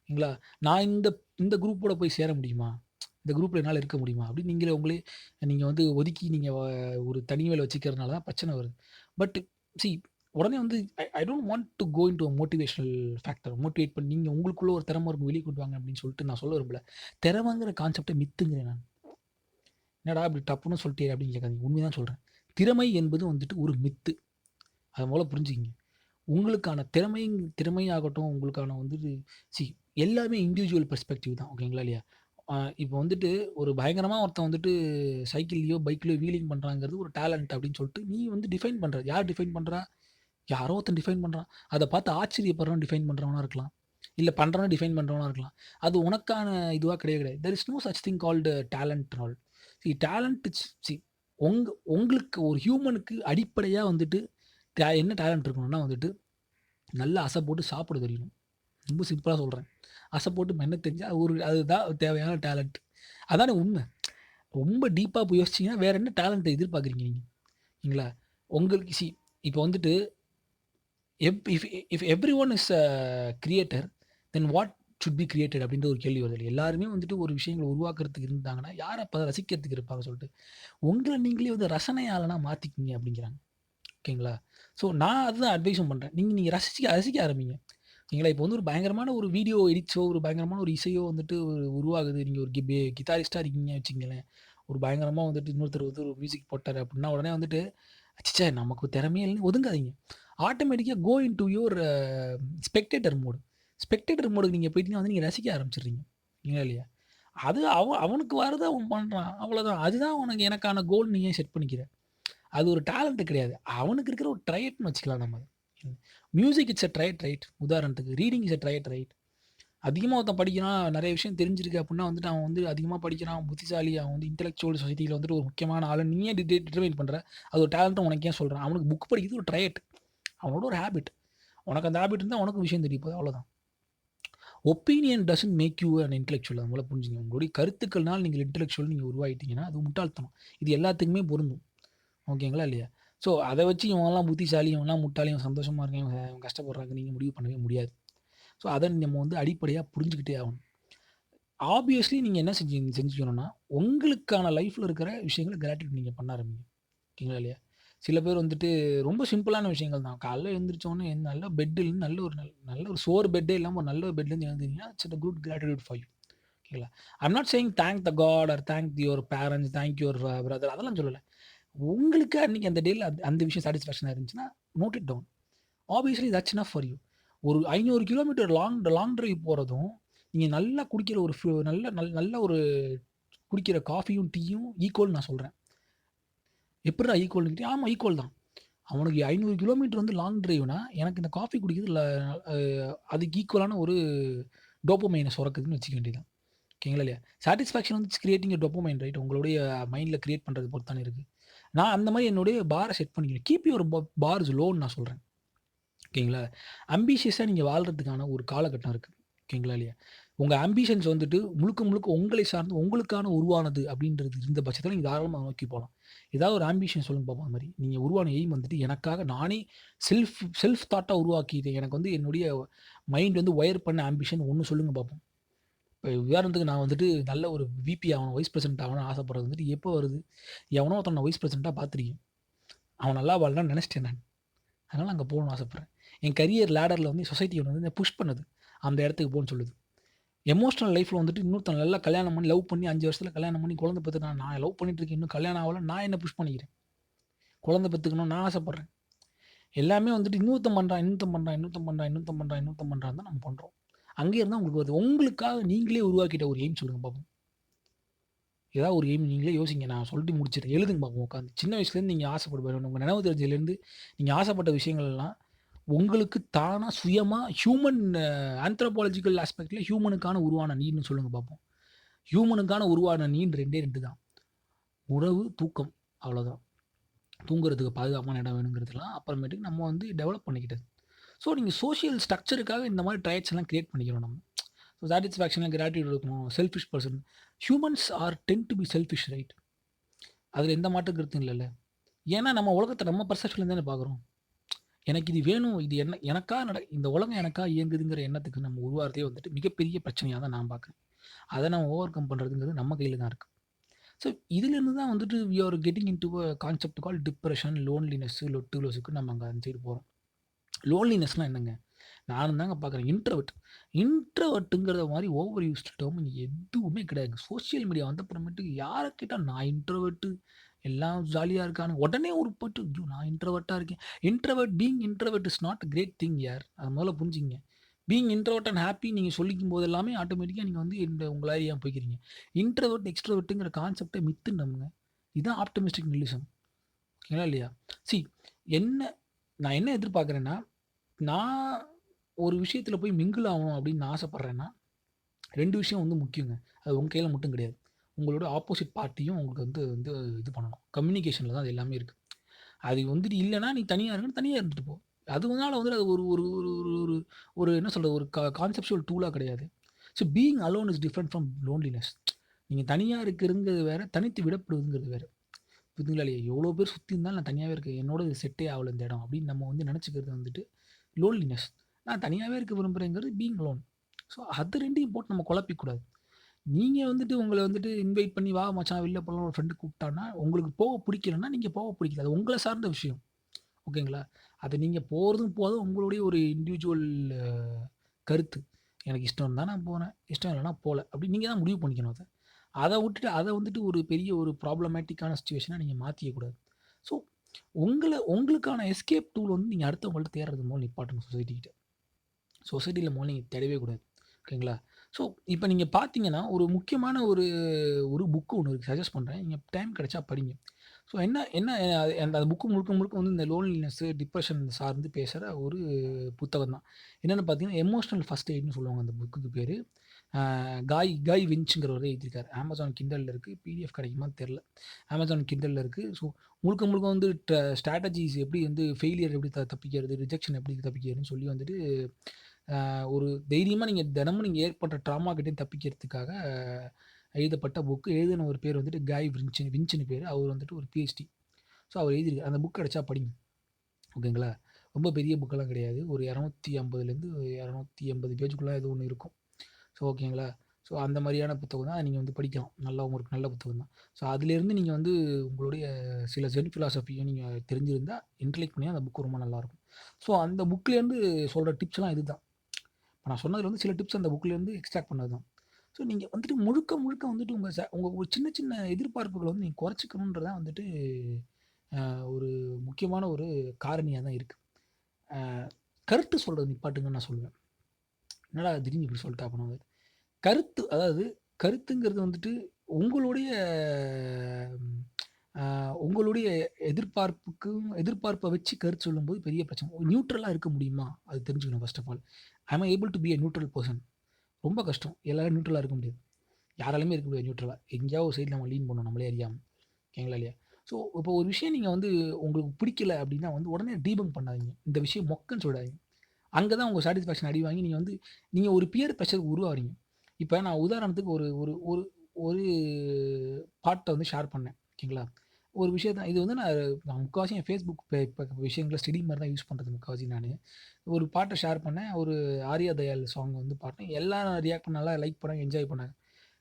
சரிங்களா? நான் இந்த குரூப்போட போய் சேர முடியுமா? இந்த குரூப்ல என்னால இருக்க முடியுமா? அப்படின்னு நீங்க வந்து ஒதுக்கி நீங்க ஒரு தனிமையில வச்சுக்கிறதுனால தான் பிரச்சனை வருது. பட் சி உடனே வந்து I don't want to go into a motivational factor. Motivate பண்ணி நீங்க உங்களுக்குள்ள ஒரு திறமை இருக்கும் வெளிய கொண்டு வாங்க அப்படின்னு சொல்லிட்டு நான் சொல்ல விரும்பல. திறமைங்கிற கான்செப்ட்ட மித்துங்கிறேன் நான். என்னடா இப்படி டப்புன்னு சொல்லிட்டியே அப்படின்னு கேட்காதீங்க. உண்மைய தான் சொல்றேன். திறமை என்பது வந்துட்டு ஒரு மித்து. அத முதல்ல புரிஞ்சுக்கங்க. உங்களுக்கான திறமையாகட்டும், உங்களுக்கான வந்துட்டு சி எல்லாமே இண்டிவிஜுவல் பெர்ஸ்பெக்டிவ் தான். ஓகேங்களா இல்லையா? அ இப்போ வந்துட்டு ஒரு பயங்கரமா ஒருத்தன் வந்துட்டு சைக்கிள்லயோ, பைக்லயோ வீலிங் பண்றாங்கிறது ஒரு டேலண்ட் அப்படின்னு சொல்லிட்டு நீ வந்து டிஃபைன் பண்ற. யார் டிஃபைன் பண்றா? யாரோ ஒருத்தன் டிஃபைன் பண்றான். அத பார்த்து ஆச்சரியப்படுறவன் டிஃபைன் பண்றவனா இருக்கலாம். இல்ல பண்றவன் டிஃபைன் பண்றவனா இருக்கலாம். அது உனக்கான இதுவா கிடையவே கிடையாது. There is no such thing called talent and all. Talent is உங்களுக்கு ஒரு ஹியூமனுக்கு அடிப்படையா வந்துட்டு என்ன டேலண்ட் இருக்கணும்னா வந்துட்டு, நல்லா அசை போட்டு சாப்பிட தெரியணும். ரொம்ப சிம்பிளா சொல்றேன். அசை போட்டு மென்ன தெரிஞ்சா அதுதான் தேவையான டேலண்ட். அதானே உண்மை. ரொம்ப டீப்பா போய் யோசிச்சீங்கன்னா, வேற என்ன டேலண்ட்ட எதிர்பார்க்குறீங்க நீங்க? சரிங்களா? உங்களுக்கு இப்போ வந்துட்டு if if everyone is a creator, then what should be created அப்படின்ற ஒரு கேள்வி வருது. எல்லாருமே வந்துட்டு ஒரு விஷயங்கள உருவாக்குறதுக்கு இருந்தாங்கன்னா, யார் அப்ப ரசிக்கிறதுக்கு இருப்பாங்க சொல்லிட்டு. உங்கள நீங்களே வந்து ரசனையாளனா மாத்திக்கிங்க அப்படிங்கிறாங்க. ஓகேங்களா? ஸோ நான் அதுதான் அட்வைஸும் பண்றேன். நீங்க நீங்க ரசிக்க ரசிக்க ஆரம்பிங்க. சரிங்களா? இப்போ வந்து ஒரு பயங்கரமான ஒரு வீடியோ எடிட்ஸோ, ஒரு பயங்கரமான ஒரு இசையோ வந்துட்டு உருவாகுது. நீங்க ஒரு கிதாரிஸ்ட்டா இருக்கீங்க வச்சுக்கங்களேன். ஒரு பயங்கரமா வந்துட்டு இன்னொருத்தர் வந்து ஒரு மியூசிக் போட்டாரு அப்படின்னா, உடனே வந்துட்டு, அச்சச்சே! நமக்கு திறமையே இல்லன்னு ஒதுங்காதீங்க. ஆட்டோமேட்டிக்கா go into your spectator mode. Spectator மோடுக்கு நீங்க போயிட்டீங்கன்னா வந்து நீங்க ரசிக்க ஆரம்பிச்சுடுறீங்க. இல்லையா இல்லையா? அது அவனுக்கு வரத அவன் பண்றான். அவ்வளோதான். அதுதான் உனக்கு எனக்கான கோல் நீ ஏன் செட் பண்ணிக்கிற? அது ஒரு டேலண்ட் கிடையாது. அவனுக்கு இருக்கிற ஒரு ட்ரையட்ன்னு வச்சுக்கலாம் நம்ம அத. Music it's a triad right. உதாரணத்துக்கு reading is a triad right. அதிகமா ஒருத்தன் படிக்கிறான், நெறைய விஷயம் தெரிஞ்சிருக்கு அப்டின்னா வந்துட்டு அவன் வந்து அதிகமா படிக்கிறான், புத்திசாலி, அவன் வந்து இன்டெலக்சுவல் சொசைட்டில வந்துட்டு ஒரு முக்கியமான ஆளுன்னு நீ ஏன் டிட்டர்மைன் பண்ற? அது ஒரு டேலண்ட்ன்னு உனக்கு ஏன் சொல்றேன்? அவனுக்கு புக் படிக்கிறது ஒரு ட்ரையட். அவனோட ஒரு ஹேபிட். உனக்கு அந்த ஹேபிட் இருந்தா உனக்கும் விஷயம் தெரிய போகுது அவ்வளோதான். Opinion doesn't make you an intellectual. அது முதல்ல புரிஞ்சுக்கங்க. உங்களுடைய கருத்துக்கள்னால நீங்கள் இன்டெலக்சுவல் நீங்க உருவாகிட்டீங்கன்னா, அது முட்டாள்தனம். இது எல்லாத்துக்குமே பொருந்தும். ஓகேங்களா இல்லையா? ஸோ அத வச்சு இவன்லாம் புத்திசாலி, இவன்லாம் முட்டாள், இவன் சந்தோஷமா இருக்கான், இவன் கஷ்டப்படுறாங்க நீங்க முடிவு பண்ணவே முடியாது. ஸோ அத நம்ம வந்து அடிப்படையா புரிஞ்சுக்கிட்டே ஆகணும். ஆப்வியஸ்லி நீங்க என்ன செஞ்சுக்கணும்னா, உங்களுக்கான லைஃப்ல இருக்கிற விஷயங்கள கிராட்டிட்யூட் நீங்க பண்ண ஆரம்பிங்க. ஓகேங்களா இல்லையா? சில பேர் வந்துட்டு ரொம்ப சிம்பிளான விஷயங்கள் தான். காலைல எழுந்திரிச்ச உடனே நல்ல பெட்லேருந்து நல்ல ஒரு சோறு பெட்டே இல்லாம ஒரு நல்ல பெட்லேருந்து எழுந்தீங்கன்னா, it's good gratitude for you. ஓகேங்களா? I'm not saying thank the God or thank your parents, thank your brother அதெல்லாம் சொல்லல. உங்களுக்கு அன்னைக்கு அந்த டேல அந்த விஷயம் சாட்டிஸ்ஃபேக்ஷனா இருந்துச்சுன்னா, note it down. Obviously that's enough for you. ஒரு 500 கிலோமீட்டர் லாங் டிரைவ் போறதும், நீங்க நல்லா குடிக்கிற ஒரு நல்ல ஒரு குடிக்கிற காஃபியும், டீயும் ஈக்குவல்ன்னு நான் சொல்றேன். எப்புட்றா ஈக்குவல்ன்னு கேட்டீங்கன்னா, ஆமா ஈக்குவல் தான். அவனுக்கு 500 கிலோமீட்டர் வந்து லாங் டிரைவ்னா, எனக்கு இந்த காஃபி குடிக்கிறது அ அதுக்கு ஈக்குவலான ஒரு டோப்பமைன சுரக்குதுன்னு வச்சுக்க வேண்டியது தான். ஓகேங்களா இல்லையா? சாட்டிஸ்ஃபேக்ஷன் வந்து it's creating a dopamine right. உங்களுடைய மைண்ட்ல கிரியேட் பண்றது பொறுத்து தானே இருக்கு. நான் அந்த மாரி என்னுடைய பார செட் பண்ணிக்கிறேன். கீப் யுவர் பார்ஸ் லோன்னு நான் சொல்றேன். ஓகேங்களா? ஆம்பிஷியஸா நீங்க வாழ்றதுக்கான ஒரு காலகட்டம் இருக்கு. ஓகேங்களா இல்லையா? உங்க ஆம்பிஷன்ஸ் வந்துட்டு முழுக்க முழுக்க உங்களை சார்ந்து உங்களுக்கான உருவானது அப்படின்றது இருந்த பட்சத்தில நீங்க தாராளமா அத நோக்கி போலாம். ஏதாவது ஒரு ஆம்பிஷன் சொல்லுங்க பார்ப்போம் அது மாரி. நீங்க உருவான எய்ம் வந்துட்டு எனக்காக நானே செல்ஃப் செல்ஃப் தாட்டா உருவாக்கிட்டேன். எனக்கு வந்து என்னுடைய மைண்ட் வந்து ஒயர் பண்ண ஆம்பிஷன் ஒண்ணு சொல்லுங்க பார்ப்போம். இப்ப உதாரணத்துக்கு நான் வந்துட்டு நல்ல ஒரு விபி ஆவணும், வைஸ் பிரசிடென்ட் ஆகணும்னு ஆசைப்படுறது வந்துட்டு எப்போ வருது? எவனோ ஒருத்தன் நான் வைஸ் பிரசிடென்ட்டா பார்த்துருக்கேன். அவன் நல்லா வாழலாம்னு நெனச்சுட்டேன் நான். அதனால அங்க போகணும்னு ஆசைப்படுறேன். என் கரியர் லேடர்ல வந்து சொசைட்டி வந்து என்ன புஷ் பண்ணுது. அந்த இடத்துக்கு போன்னு சொல்லுது. எமோஷனல் லைஃப்ல வந்துட்டு இன்னொருத்தன் நல்லா கல்யாணம் பண்ணி, லவ் பண்ணி 5 வருஷத்துல கல்யாணம் பண்ணி குழந்தை பெத்துட்டான். நான் லவ் பண்ணிட்டு இருக்கேன். இன்னும் கல்யாணம் ஆவல. நான் என்ன புஷ் பண்ணிக்கிறேன். குழந்தை பெத்துக்கணும்னு நான் ஆசைப்படுறேன். எல்லாமே வந்துட்டு இன்னொருத்தன் பண்றான், இன்னொருத்தன் பண்றான், இன்னொருத்தன் பண்றான், இன்னொருத்தன் பண்றான், இன்னொருத்தன் பண்றான்னு தான் நம்ம பண்றோம். அங்கே இருந்தா உங்களுக்கு வருது. உங்களுக்காக நீங்களே உருவாக்கிட்ட ஒரு எய்ம் சொல்லுங்க பார்ப்போம். ஏதாவது ஒரு எய்ம் நீங்களே யோசிங்க. நான் சொல்லிட்டு முடிச்சுடுறேன். எழுதுங்க பார்ப்போம் உட்காந்து. சின்ன வயசுலேருந்து நீங்க ஆசைப்படுவேன். உங்க நினைவு தெரிஞ்சதுலேருந்து நீங்க ஆசைப்பட்ட விஷயங்கள் எல்லாம் உங்களுக்கு தானா சுயமா ஹியூமன் ஆந்த்ரோபாலஜிக்கல் ஆஸ்பெக்ட்ல ஹியூமனுக்கான உருவான நீட்ன்னு சொல்லுங்க பார்ப்போம். ஹியூமனுக்கான உருவான நீட் 2டே 2 தான். உணவு, தூக்கம். அவ்வளோதான். தூங்குறதுக்கு பாதுகாப்பான இடம் வேணுங்கிறதெல்லாம் அப்புறமேட்டுக்கு நம்ம வந்து டெவலப் பண்ணிக்கிட்டது. ஸோ நீங்க சோசியல் ஸ்ட்ரக்சருக்காக இந்த மாரி ட்ரையட்ஸ் எல்லாம் கிரியேட் பண்ணிக்கிறோம் நம்ம. ஸோ சாட்டிஸ்ஃபேக்ஷன்ல கிராட்டிட்யூட் இருக்கணும். Selfish person. Humans are tend to be selfish right. அதில எந்த மாற்று கருத்தும் இல்லல்ல. ஏன்னா நம்ம உலகத்த நம்ம பெர்செப்ஷன்ல தானே பார்க்குறோம். எனக்கு இது வேணும். இது என்ன எனக்கா இந்த உலகம் எனக்கா இயங்குதுங்கிற எண்ணத்துக்கு நம்ம உருவாறதே வந்துட்டு மிகப்பெரிய பிரச்சனையா தான் நான் பார்க்குறேன். அத நம்ம ஓவர் கம் பண்றதுங்கிறது நம்ம கையில தான் இருக்கு. ஸோ இதிலிருந்து தான் வந்துட்டு we are getting into a concept called depression, loneliness, லொட்டு லொசுக்கு நம்ம அங்க அந்த சைடு போறோம். லோன்லினஸ்னா என்னங்க? நானும் தாங்க பார்க்குறேன். இன்ட்ரோவர்ட்டுங்கிறத மாரி ஓவர் யூஸ்டு டெர்ம் இங்க எதுவுமே கிடையாதுங்க. சோசியல் மீடியா வந்தப்புறமேட்டுக்கு யார கேட்டா நான் இன்ட்ரோவர்ட்டு, எல்லாம் ஜாலியா இருக்கானுங்க. உடனே ஒரு போயிட்டு ஐயோ! நான் இன்ட்ரோவர்ட்டா இருக்கேன். Being introvert is not a great thing யார். அத முதல்ல புரிஞ்சுக்கங்க. பீயிங் இன்ட்ரோவர்ட் அண்ட் ஹேப்பி நீங்க சொல்லிக்கும் போது எல்லாமே ஆட்டோமேட்டிக்கா நீங்க வந்து உங்கள அறியாம போய்க்கிறீங்க. இன்ட்ரோவர்ட், எக்ஸ்ட்ரோவர்ட்ங்கிற கான்செப்ட்டே மித்துன்னம்ங்க. இதான் ஆப்டிமிஸ்டிக் நில்லிசம். ஓகேங்களா இல்லையா? சி என்ன நான் என்ன எதிர்பார்க்குறேன்னா, நான் ஒரு விஷயத்தில போய் மிங்கிள் ஆகணும் அப்படின்னு நான் ஆசைப்படுறேன்னா, 2 விஷயம் வந்து முக்கியங்க. அது உங்க கையில மட்டும் கிடையாது. உங்களோட ஆப்போசிட் பார்ட்டியும் உங்களுக்கு வந்து வந்து இது பண்ணணும். கம்யூனிகேஷன்ல தான் அது எல்லாமே இருக்கு. அது வந்துட்டு இல்லன்னா, நீ தனியா இருங்கன்னா, தனியா இருந்துட்டு போ. அதுனால வந்து அது ஒரு ஒரு ஒரு ஒரு ஒரு ஒரு என்ன சொல்றது? ஒரு கான்செப்சுவல் டூலா கிடையாது. So being alone is different from loneliness. நீங்க தனியா இருக்கிறதுங்கிறது வேற, தனித்து விடப்படுவதுங்கிறது வேற. புரியுதுங்களா இல்லையா? எவ்வளோ பேர் சுத்தி இருந்தாலும் நான் தனியாவே இருக்கேன். என்னோட இது செட்டே ஆவல இந்த இடம் அப்படின்னு நம்ம வந்து நெனச்சுக்கிறது வந்துட்டு லோன்லினஸ். நான் தனியாவே இருக்க விரும்புறேங்கிறது பீயிங் அலோன். ஸோ அது 2யும் போட்டு நம்ம குழப்பிக்கக்கூடாது. நீங்க வந்துட்டு உங்கள வந்துட்டு இன்வைட் பண்ணி, "வா மச்சான் வெளில போலாம்னு" ஒரு ஃப்ரெண்ட் கூப்பிட்டான்னா, உங்களுக்கு போக பிடிக்கலன்னா, நீங்க போக பிடிக்கல. அது உங்கள சார்ந்த விஷயம். ஓகேங்களா? அது நீங்க போறதும் போதும் உங்களுடைய ஒரு இண்டிவிஜுவல் அ கருத்து. எனக்கு இஷ்டம் இருந்தா நான் போனேன். இஷ்டம் இல்லன்னா போல. அப்படி நீங்க தான் முடிவு பண்ணிக்கணும் அத. அத விட்டுட்டு அத வந்துட்டு ஒரு பெரிய ஒரு ப்ராப்ளமேட்டிக்கான சிச்சுவேஷனா நீங்க மாத்திக்க கூடாது. ஸோ உங்களுக்கான எஸ்கேப் டூல் வந்து நீங்க அடுத்தவங்கள்ட்ட தேடுறது முதல்ல நிப்பாட்டணும் சொசைட்டி கிட்ட. சொசைட்டில முதல்ல நீங்க தேடவே கூடாது. ஓகேங்களா? ஸோ இப்ப நீங்க பார்த்தீங்கன்னா, ஒரு முக்கியமான ஒரு ஒரு புக் ஒண்ணு இருக்கு. சஜெஸ்ட் பண்றேன். நீங்க டைம் கிடைச்சா படிங்க. ஸோ என்ன என்ன அந்த புக் முழுக்க முழுக்க வந்து இந்த லோன்லினஸ், டிப்ரஷன் சார்ந்து பேசுற ஒரு புத்தகம் தான். என்னன்னு பார்த்தீங்கன்னா, எமோஷனல் ஃபர்ஸ்ட் எய்ட்ன்னு சொல்லுவாங்க அந்த புக்குக்கு பேரு. காய் காய் வின்ச்ங்கிறவரு எழுதியிருக்காரு. அமேசான் கிண்டல்ல இருக்கு. பிடிஎஃப் கிடைக்குமான்னு தெரியல. அமேசான் கிண்டல்ல இருக்கு. ஸோ முழுக்க முழுக்க வந்து ஸ்ட்ராட்டஜிஸ் எப்படி வந்து ஃபெயிலியர் எப்படி தப்பிக்கிறது, ரிஜெக்ஷன் எப்படி தப்பிக்கிறதுன்னு சொல்லி வந்துட்டு ஒரு தைரியமா நீங்க தினமும் நீங்க ஏற்பட்ட ட்ராமா கிட்டேருந்து தப்பிக்கிறதுக்காக எழுதப்பட்ட புக். எழுதின ஒரு பேர் வந்துட்டு காய் வின்ச்ன்னு பேரு. அவர் வந்துட்டு ஒரு பிஹெச்டி. ஸோ அவர் எழுதியிருக்காரு. அந்த புக் கிடைச்சா படிங்க. ஓகேங்களா? ரொம்ப பெரிய புக்கெல்லாம் கிடையாது. ஒரு 250லேருந்து 280 பேஜுக்குள்ள ஏதோ ஒண்ணு இருக்கும். ஸோ ஓகேங்களா? ஸோ அந்த மாரியான புத்தகம் தான் நீங்க வந்து படிக்கலாம். நல்லா உங்களுக்கு நல்ல புத்தகம் தான். ஸோ அதிலேருந்து நீங்க வந்து உங்களுடைய சில ஜென் பிலாசபிய நீங்க தெரிஞ்சிருந்தா, இன்டர்லிங்க் பண்ணி அந்த புக் ரொம்ப நல்லாயிருக்கும். ஸோ அந்த புக்லேருந்து சொல்ற டிப்ஸ்லாம் இதுதான். இப்ப நான் சொன்னதுல வந்து சில டிப்ஸ் அந்த புக்லேருந்து எக்ஸ்ட்ராக்ட் பண்ணது தான். ஸோ நீங்க வந்துட்டு முழுக்க முழுக்க வந்துட்டு உங்க ஒரு சின்ன சின்ன எதிர்பார்ப்புகள வந்து நீங்க குறைச்சுக்கணுன்றது தான் வந்துட்டு ஒரு முக்கியமான ஒரு காரணியா தான் இருக்கு. அ கருத்து சொல்றத நிப்பாட்டுங்கன்னு நான் சொல்லுவேன். என்னடா திடீர்னு இப்படி சொல்ட்டா அப்பன்னா கருத்து அதாவது கருத்துங்கிறது வந்துட்டு உங்களுடைய அ உங்களுடைய எதிர்பார்ப்ப வச்சு கருத்து சொல்லும்போது பெரிய பிரச்சனை. நியூட்ரலா இருக்க முடியுமா? அது தெரிஞ்சுக்கணும் first of all. I able to be a neutral person. ரொம்ப கஷ்டம். எல்லாரும் நியூட்ரலா இருக்க முடியாது. யாராலுமே இருக்க முடியாது நியூட்ரலா. எங்கேயாவது ஒரு சைடு நம்ம லீன் பண்ணுவோம் நம்மளே அறியாம. ஓகேங்களா இல்லையா? ஸோ இப்போ ஒரு விஷயம் நீங்க வந்து உங்களுக்கு பிடிக்கல அப்படின்னா வந்து உடனே டீபங்க் பண்ணாதீங்க. இந்த விஷயம் மொக்கன்னு சொல்லிடாதீங்க. அங்க தான் உங்க சாட்டிஸ்ஃபேக்ஷன் அடி வாங்கி நீங்க ஒரு பியர் பிரஷருக்கு உருவாகுறீங்க. இப்ப நான் உதாரணத்துக்கு ஒரு ஒரு ஒரு ஒரு பாட்ட வந்து ஷேர் பண்ணேன். ஓகேங்களா? ஒரு விஷயத்த இது வந்து நான் முக்காவாசி என் Facebook விஷயங்கள ஸ்டடி மாரி தான் யூஸ் பண்றது முக்காவாசி நானு. ஒரு பாட்ட ஷேர் பண்ணேன். ஒரு ஆர்யா தயாள் சாங் வந்து பாட்டேன். எல்லாரும் ரியாக்ட் பண்ணி நல்லா லைக் பண்ணாங்க, என்ஜாய் பண்ணாங்க.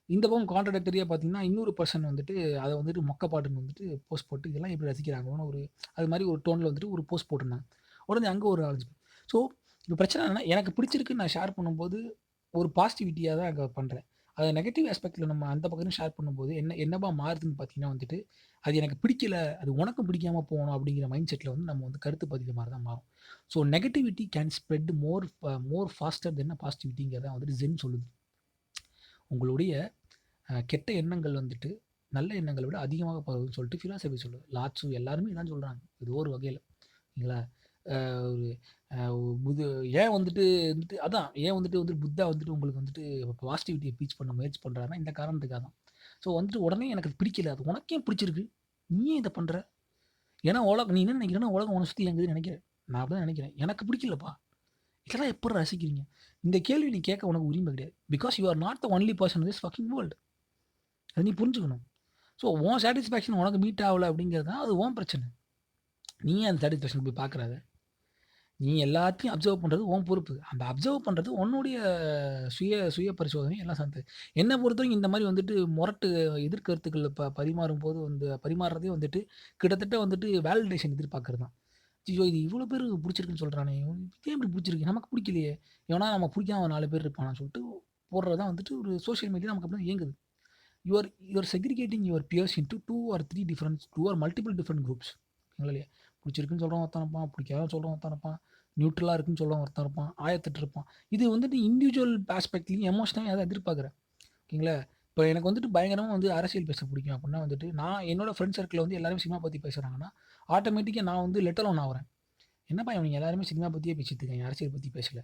இந்த பக்கம் கான்ட்ராடிக்டரியா பார்த்தீங்கன்னா, இன்னொரு பெர்சன் வந்துட்டு அத வந்துட்டு மொக்க பாட்டுன்னு வந்துட்டு போஸ்ட் போட்டு இதெல்லாம் எப்படி ரசிக்கிறாங்களோன்னு ஒரு அது மாரி ஒரு டோன்ல வந்துட்டு ஒரு போஸ்ட் போட்டிருந்தாங்க. உடனே அங்க ஒரு 4, 5 பேர். ஸோ இப்ப பிரச்சனை என்னன்னா, எனக்கு பிடிச்சிருக்குன்னு நான் ஷேர் பண்ணும்போது, ஒரு பாசிட்டிவிட்டியா தான் அங்க பண்றேன். அத நெகட்டிவ் ஆஸ்பெக்ட்ல நம்ம அந்த பக்கம் ஷேர் பண்ணும்போது என்னவா மாறுதுன்னு பார்த்தீங்கன்னா வந்துட்டு, அது எனக்கு பிடிக்கல, அது உனக்கும் பிடிக்காம போணும் அப்படிங்கிற மைண்ட் செட்ல வந்து நம்ம வந்து கருத்து பதிவு மாரி தான் மாறும். So negativity can spread more faster then பாசிட்டிவிட்டிங்கிறத வந்துட்டு ஜென் சொல்லுது. உங்களுடைய கெட்ட எண்ணங்கள் வந்துட்டு, நல்ல எண்ணங்கள விட அதிகமாக பரவுதுன்னு சொல்லிட்டு பிலாசபி சொல்லுது. லாட்சு எல்லாருமே இதான் சொல்றாங்க. ஏதோ ஒரு வகையில. சரிங்களா? ஒரு அ புது ஏன் வந்துட்டு வந்துட்டு அதான் ஏன் வந்துட்டு வந்து புத்தா வந்துட்டு உங்களுக்கு வந்துட்டு பாசிட்டிவிட்டிய டீச் பண்ண முயற்சி பண்றாருன்னா, இந்த காரணத்துக்காக தான். ஸோ வந்துட்டு உடனே எனக்கு அது பிடிக்கல. அது உனக்கு ஏன் பிடிச்சிருக்கு? நீ ஏன் இத பண்ற? ஏன்னா நீ என்ன நினைக்கிறன்னா, உலகம் உன்ன சுத்தி இயங்குதுன்னு நினைக்கிற. நான் அப்படிதான் நினைக்கிறேன். எனக்கு பிடிக்கலப்பா. இதெல்லாம் எப்புட்றா ரசிக்கிறீங்க? இந்த கேள்வி நீ கேட்க உனக்கு உரிமை கிடையாது. Because you are not the only person in this fucking world. அத நீ புரிஞ்சுக்கணும். ஸோ உன் சாட்டிஸ்ஃபேக்ஷன் உனக்கு மீட் ஆவல அப்படிங்கிறது தான் அது உன் பிரச்சனை. நீ ஏன் அந்த சாட்டிஸ்ஃபேக்ஷன் போய் பார்க்குற அத? நீ எல்லாத்தையும் அப்சர்வ் பண்றது உன் பொறுப்பு. அந்த அப்சர்வ் பண்றது உன்னுடைய சுய சுய பரிசோதனை எல்லாம் சார்ந்தது. என்ன பொறுத்தவரைக்கும் இந்த மாரி வந்துட்டு மொரட்டு எதிர்கருத்துக்கள் பரிமாறும்போது வந்து பரிமாறுறதே வந்துட்டு கிட்டத்தட்ட வந்துட்டு வேலிடேஷன் எதிர்பார்க்கிறது தான். ஐயோ! இது இவ்வளோ பேரு புடிச்சிருக்குன்னு சொல்றானே! ஏன் இப்படி புடிச்சிருக்கு? நமக்கு புடிக்கலையே! எவனா நம்ம புடிக்காம ஒரு 4 பேர் இருப்பானான்னு சொல்லிட்டு போடுறது தான் வந்துட்டு ஒரு சோசியல் மீடியா நமக்கு அப்படி தான் இயங்குது. You are segregating your peers into 2 or 3 different 2 or multiple different groups. இல்லையா? புடிச்சிருக்குன்னு சொல்றவன் ஒருத்தன் இருப்பான், புடிக்காதன்னு சொல்றவன் ஒருத்தன் இருப்பான், நியூட்ரலா இருக்குன்னு சொல்றவன் ஒருத்தன் இருப்பான், 1008 இருப்பான். இது வந்துட்டு இண்டிவிஜுவல் ஆஸ்பெக்ட்லயும் எமோஷனலா அத எதிர்பார்க்குறேன். ஓகேங்களா? இப்ப எனக்கு வந்துட்டு பயங்கரமா வந்து அரசியல் பேச புடிக்கும் அப்டின்னா வந்துட்டு, நான் என்னோட ஃப்ரெண்ட் சர்க்கிள்ல வந்து எல்லாரும் சினிமா பத்தி பேசுறாங்கன்னா, ஆட்டோமேட்டிக்கா நான் வந்து லெட் அலோன் ஆவுறேன். என்னப்பா இவனுங்க எல்லாருமே சினிமா பத்தியே பேசிட்டு இருக்காங்க, அரசியல் பத்தி பேசல.